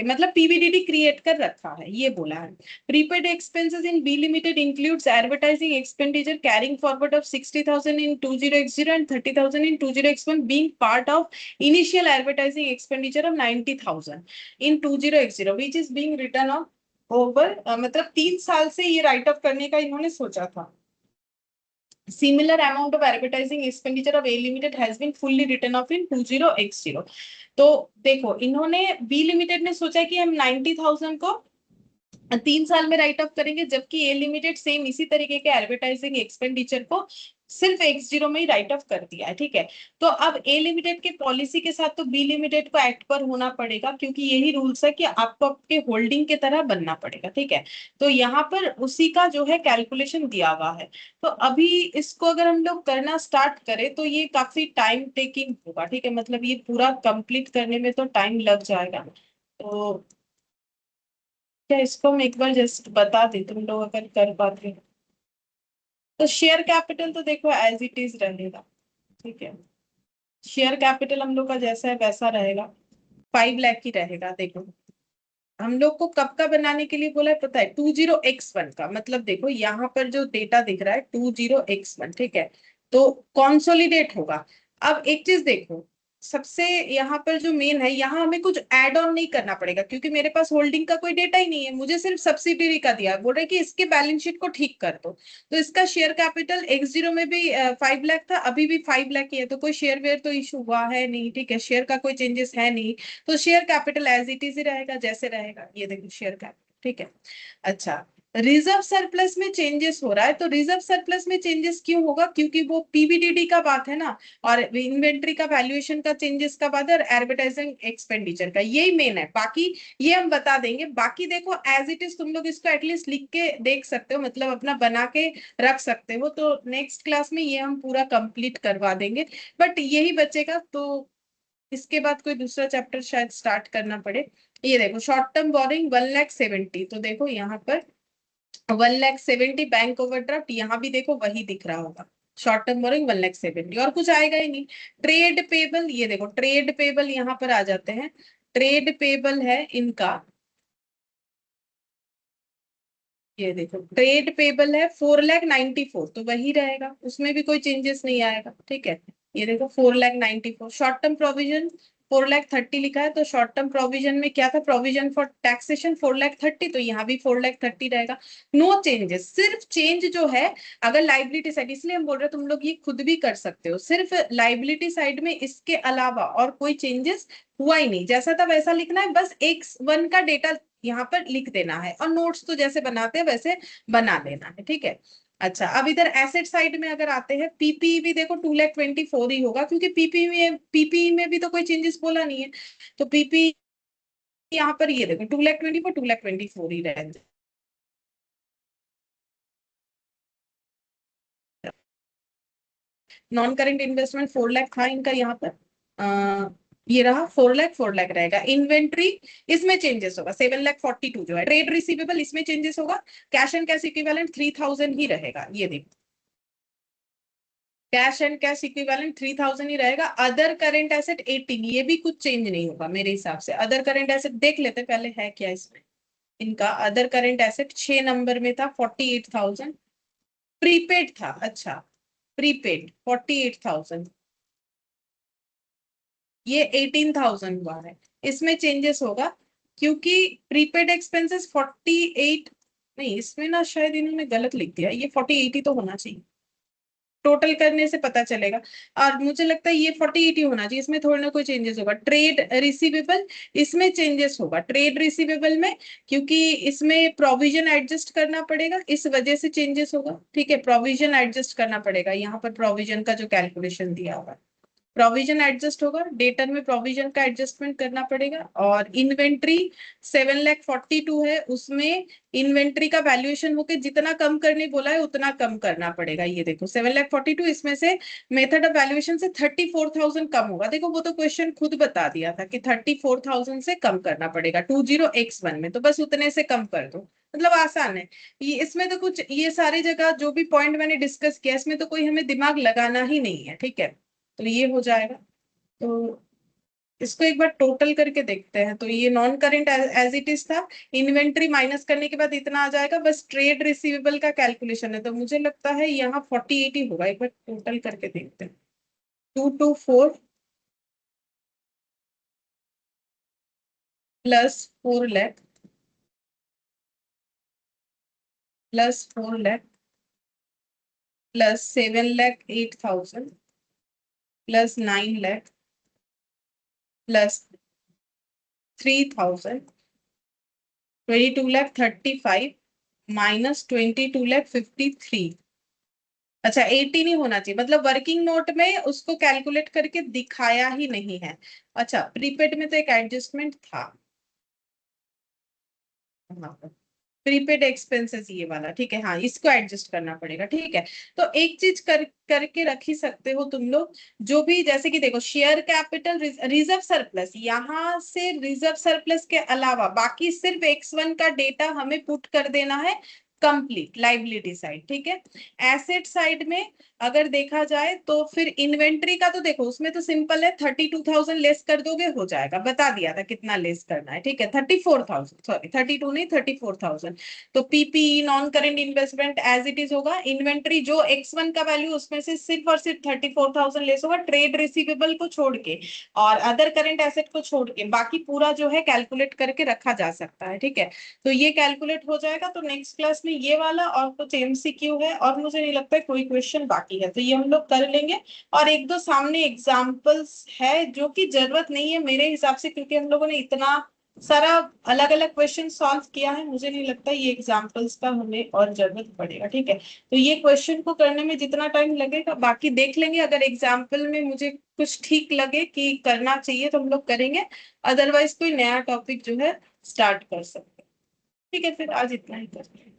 S1: मतलब पीवीडीडी क्रिएट कर रखा है, ये बोला है। Prepaid expenses in B limited includes advertising expenditure carrying forward of 60,000 in 20X0 and 30,000 in 20X1 being part of initial advertising expenditure of 90,000 in 20X0 which is being written off over मतलब 3 साल से ये right of करने का इन्होंने सोचा था। Similar amount of advertising expenditure of A Limited has been fully written off in 20X0। तो देखो इन्होंने बी लिमिटेड ने सोचा कि हम 90,000 को 3 साल में राइट ऑफ करेंगे, जबकि ए लिमिटेड सेम इसी तरीके के एडवर्टाइजिंग एक्सपेंडिचर को सिर्फ X0 में ही राइट ऑफ कर दिया है, ठीक है। तो अब ए लिमिटेड के पॉलिसी के साथ तो बी लिमिटेड को एक्ट पर होना पड़ेगा, क्योंकि यही रूल्स है कि आपको आपके होल्डिंग की तरह बनना पड़ेगा, ठीक है। तो यहाँ पर उसी का जो है कैलकुलेशन दिया हुआ है। तो अभी इसको अगर हम लोग करना स्टार्ट करें तो ये काफी टाइम टेकिंग होगा, ठीक है, मतलब ये पूरा कंप्लीट करने में तो टाइम लग जाएगा। तो क्या इसको मैं एक बार जस्ट बता दी, तुम लोग अगर कर पाते हो। तो शेयर कैपिटल तो देखो एज इट इज रहेगा, ठीक है। शेयर कैपिटल हम लोग का जैसा है वैसा रहेगा, 5 लाख ही रहेगा। देखो हम लोग को कब का बनाने के लिए बोला है पता है, 20X1 का। मतलब देखो यहाँ पर जो डेटा दिख रहा है 20X1, ठीक है, तो कॉन्सोलिडेट होगा। अब एक चीज देखो, सबसे यहाँ पर जो मेन है, यहाँ हमें कुछ एड ऑन नहीं करना पड़ेगा क्योंकि मेरे पास होल्डिंग का कोई डेटा ही नहीं है, मुझे सिर्फ सब्सिडरी का दिया है। बोल रहे हैं कि इसके बैलेंस शीट को ठीक कर दो। तो इसका शेयर कैपिटल X0 में भी 5 लाख था, अभी भी 5 लाख ही है, तो कोई शेयर वेयर तो इशू हुआ है नहीं, ठीक है, शेयर का कोई चेंजेस है नहीं। तो share capital as it is ही रहेगा, जैसे रहेगा। ये देखो शेयर कैपिटल, ठीक है। अच्छा, रिजर्व सरप्लस में चेंजेस हो रहा है। तो रिजर्व सरप्लस में चेंजेस क्यों होगा, क्योंकि वो पीवीडीडी का बात है ना, और इन्वेंट्री का वैल्यूएशन का चेंजेस का बात है, और एडवर्टाइजिंग एक्सपेंडिचर का, यही मेन है। बाकी ये हम बता देंगे। बाकी देखो एज इट इज तुम लोग इसको एटलीस्ट लिख के देख सकते हो, मतलब अपना बना के रख सकते हो। तो नेक्स्ट क्लास में ये हम पूरा कंप्लीट करवा देंगे, बट यही बचेगा। तो इसके बाद कोई दूसरा चैप्टर शायद स्टार्ट करना पड़े। ये देखो शॉर्ट टर्म बोरिंग 1,70,000, तो देखो यहाँ पर 1,70,000 बैंक ओवरड्राफ्ट, यहाँ भी देखो वही दिख रहा होगा, शॉर्ट टर्म बोरिंग 1,70,000, और कुछ आएगा ही नहीं। ट्रेड पेबल, ये देखो ट्रेड पेबल यहाँ पर आ जाते हैं। ट्रेड पेबल है इनका, ये देखो ट्रेड पेबल है 4,94,000, तो वही रहेगा, उसमें भी कोई चेंजेस नहीं आएगा, ठीक है। ये देखो 4,94,000। शॉर्ट टर्म प्रोविजन 4,30,000 लिखा है, तो शॉर्ट टर्म प्रोविजन में क्या था, प्रोविजन फॉर टैक्सेशन 4,30,000, तो यहाँ भी 4,30,000 रहेगा। नो चेंजेस, सिर्फ चेंज जो है अगर लाइबिलिटी साइड, इसलिए हम बोल रहे हैं तुम लोग ये खुद भी कर सकते हो, सिर्फ लाइबिलिटी साइड में इसके अलावा और कोई चेंजेस हुआ ही नहीं, जैसा था वैसा लिखना है। बस X1 का डेटा यहाँ पर लिख देना है, और नोट्स तो जैसे बनाते हैं वैसे बना लेना है, ठीक है। अच्छा, अब इधर एसेट साइड में अगर आते हैं, पीपीई भी देखो 2,24,000 ही होगा, क्योंकि पीपीई में भी तो कोई चेंजेस बोला नहीं है। तो पीपीई यहाँ पर ये देखो 2,24,000 2,24,000 ही रहेंगे। नॉन करेंट इन्वेस्टमेंट 4 लाख था इनका यहाँ पर, ये रहा 4 लाख रहेगा। इन्वेंट्री इसमें चेंजेस होगा, 7,42,000 जो है। ट्रेड रिसीवेबल इसमें चेंजेस होगा, कैश एंड कैश इक्विवेलेंट 3,000 ही रहेगा, ये देखो कैश एंड कैश इक्विवेलेंट 3,000 ही रहेगा। अदर करेंट एसेट 18, ये भी कुछ चेंज नहीं होगा मेरे हिसाब से। अदर करेंट एसेट देख लेते पहले है क्या इसमें, इनका अदर करेंट एसेट 6 नंबर में था 48,000, प्रीपेड था, अच्छा प्रीपेड 48,000, ये 18,000 हुआ है। इसमें चेंजेस होगा क्योंकि प्रीपेड एक्सपेंसेस 48, नहीं इसमें ना शायद इन्होंने गलत लिख दिया, ये 48 ही तो होना चाहिए, टोटल करने से पता चलेगा। और मुझे लगता है ये 48 ही होना चाहिए, इसमें थोड़ा ना कोई चेंजेस होगा। ट्रेड रिसीवेबल इसमें चेंजेस होगा, ट्रेड रिसीवेबल में, क्योंकि इसमें प्रोविजन एडजस्ट करना पड़ेगा, इस वजह से चेंजेस होगा। ठीक है, प्रोविजन एडजस्ट करना पड़ेगा, यहाँ पर प्रोविजन का जो कैलकुलेशन दिया होगा प्रोविजन एडजस्ट होगा, डेटर में प्रोविजन का एडजस्टमेंट करना पड़ेगा। और इन्वेंट्री 7,42,000 है, उसमें इन्वेंट्री का वैल्यूएशन होके जितना कम करने बोला है उतना कम करना पड़ेगा। ये देखो 7,42,000, इसमें से मेथड ऑफ वैल्यूएशन से 34,000 कम होगा। देखो वो तो क्वेश्चन खुद बता दिया था कि 34,000 से कम करना पड़ेगा 20x1 में, तो बस उतने से कम कर दो, मतलब आसान है ये। इसमें तो कुछ ये सारी जगह जो भी पॉइंट मैंने डिस्कस किया इसमें तो कोई हमें दिमाग लगाना ही नहीं है, ठीक है, तो ये हो जाएगा। तो इसको एक बार टोटल करके देखते हैं। तो ये non current as it is था, इन्वेंट्री माइनस करने के बाद इतना आ जाएगा, बस ट्रेड रिसीवेबल का कैलकुलेशन है। तो मुझे लगता है यहाँ 48 ही होगा, एक बार टोटल करके देखते हैं। 224 plus 4 lakh plus 4 lakh plus 7,08,000 plus 9 lakh plus 3,000, 22,35,000 minus 22,53,000। अच्छा 18 ही होना चाहिए, मतलब वर्किंग नोट में उसको कैलकुलेट करके दिखाया ही नहीं है। अच्छा प्रीपेड में तो एक एडजस्टमेंट था, हाँ प्रीपेड एक्सपेंसेस ये वाला, ठीक है, हाँ इसको एडजस्ट करना पड़ेगा, ठीक है। तो एक चीज करके रख ही सकते हो तुम लोग, जो भी जैसे कि देखो शेयर कैपिटल रिजर्व सरप्लस, यहाँ से रिजर्व सरप्लस के अलावा बाकी सिर्फ X1 का डेटा हमें पुट कर देना है कंप्लीट लाइबिलिटी साइड, ठीक है। एसेट साइड में अगर देखा जाए तो फिर इन्वेंट्री का तो देखो उसमें तो सिंपल है, 32,000 लेस कर दोगे हो जाएगा, बता दिया था कितना लेस करना है, ठीक है 34,000, सॉरी 32 नहीं 34,000। तो PP non current investment as it is होगा। इन्वेंट्री जो X1 का वैल्यू उसमें से सिर्फ और सिर्फ 34,000 लेस होगा, ट्रेड रिसीवेबल को छोड़ के और अदर करेंट एसेट को छोड़ के, बाकी पूरा जो है कैलकुलेट करके रखा जा सकता है, ठीक है। तो ये कैलकुलेट हो जाएगा। तो नेक्स्ट क्लास में ये वाला और कुछ एमसीक्यू है, और मुझे नहीं लगता है कोई क्वेश्चन बाकी है, तो ये हम लोग कर लेंगे। और एक दो सामने एग्जाम्पल्स है जो कि जरूरत नहीं है मेरे हिसाब से, क्योंकि हम लोगों ने इतना सारा अलग अलग क्वेश्चन सॉल्व किया है, मुझे नहीं लगता ये एग्जाम्पल्स का हमें और जरूरत पड़ेगा, ठीक है। तो ये क्वेश्चन को करने में जितना टाइम लगेगा बाकी देख लेंगे, अगर एग्जाम्पल में मुझे कुछ ठीक लगे कि करना चाहिए तो हम लोग करेंगे, अदरवाइज कोई नया टॉपिक जो है स्टार्ट कर सकते हैं। ठीक है, फिर आज इतना ही करते हैं।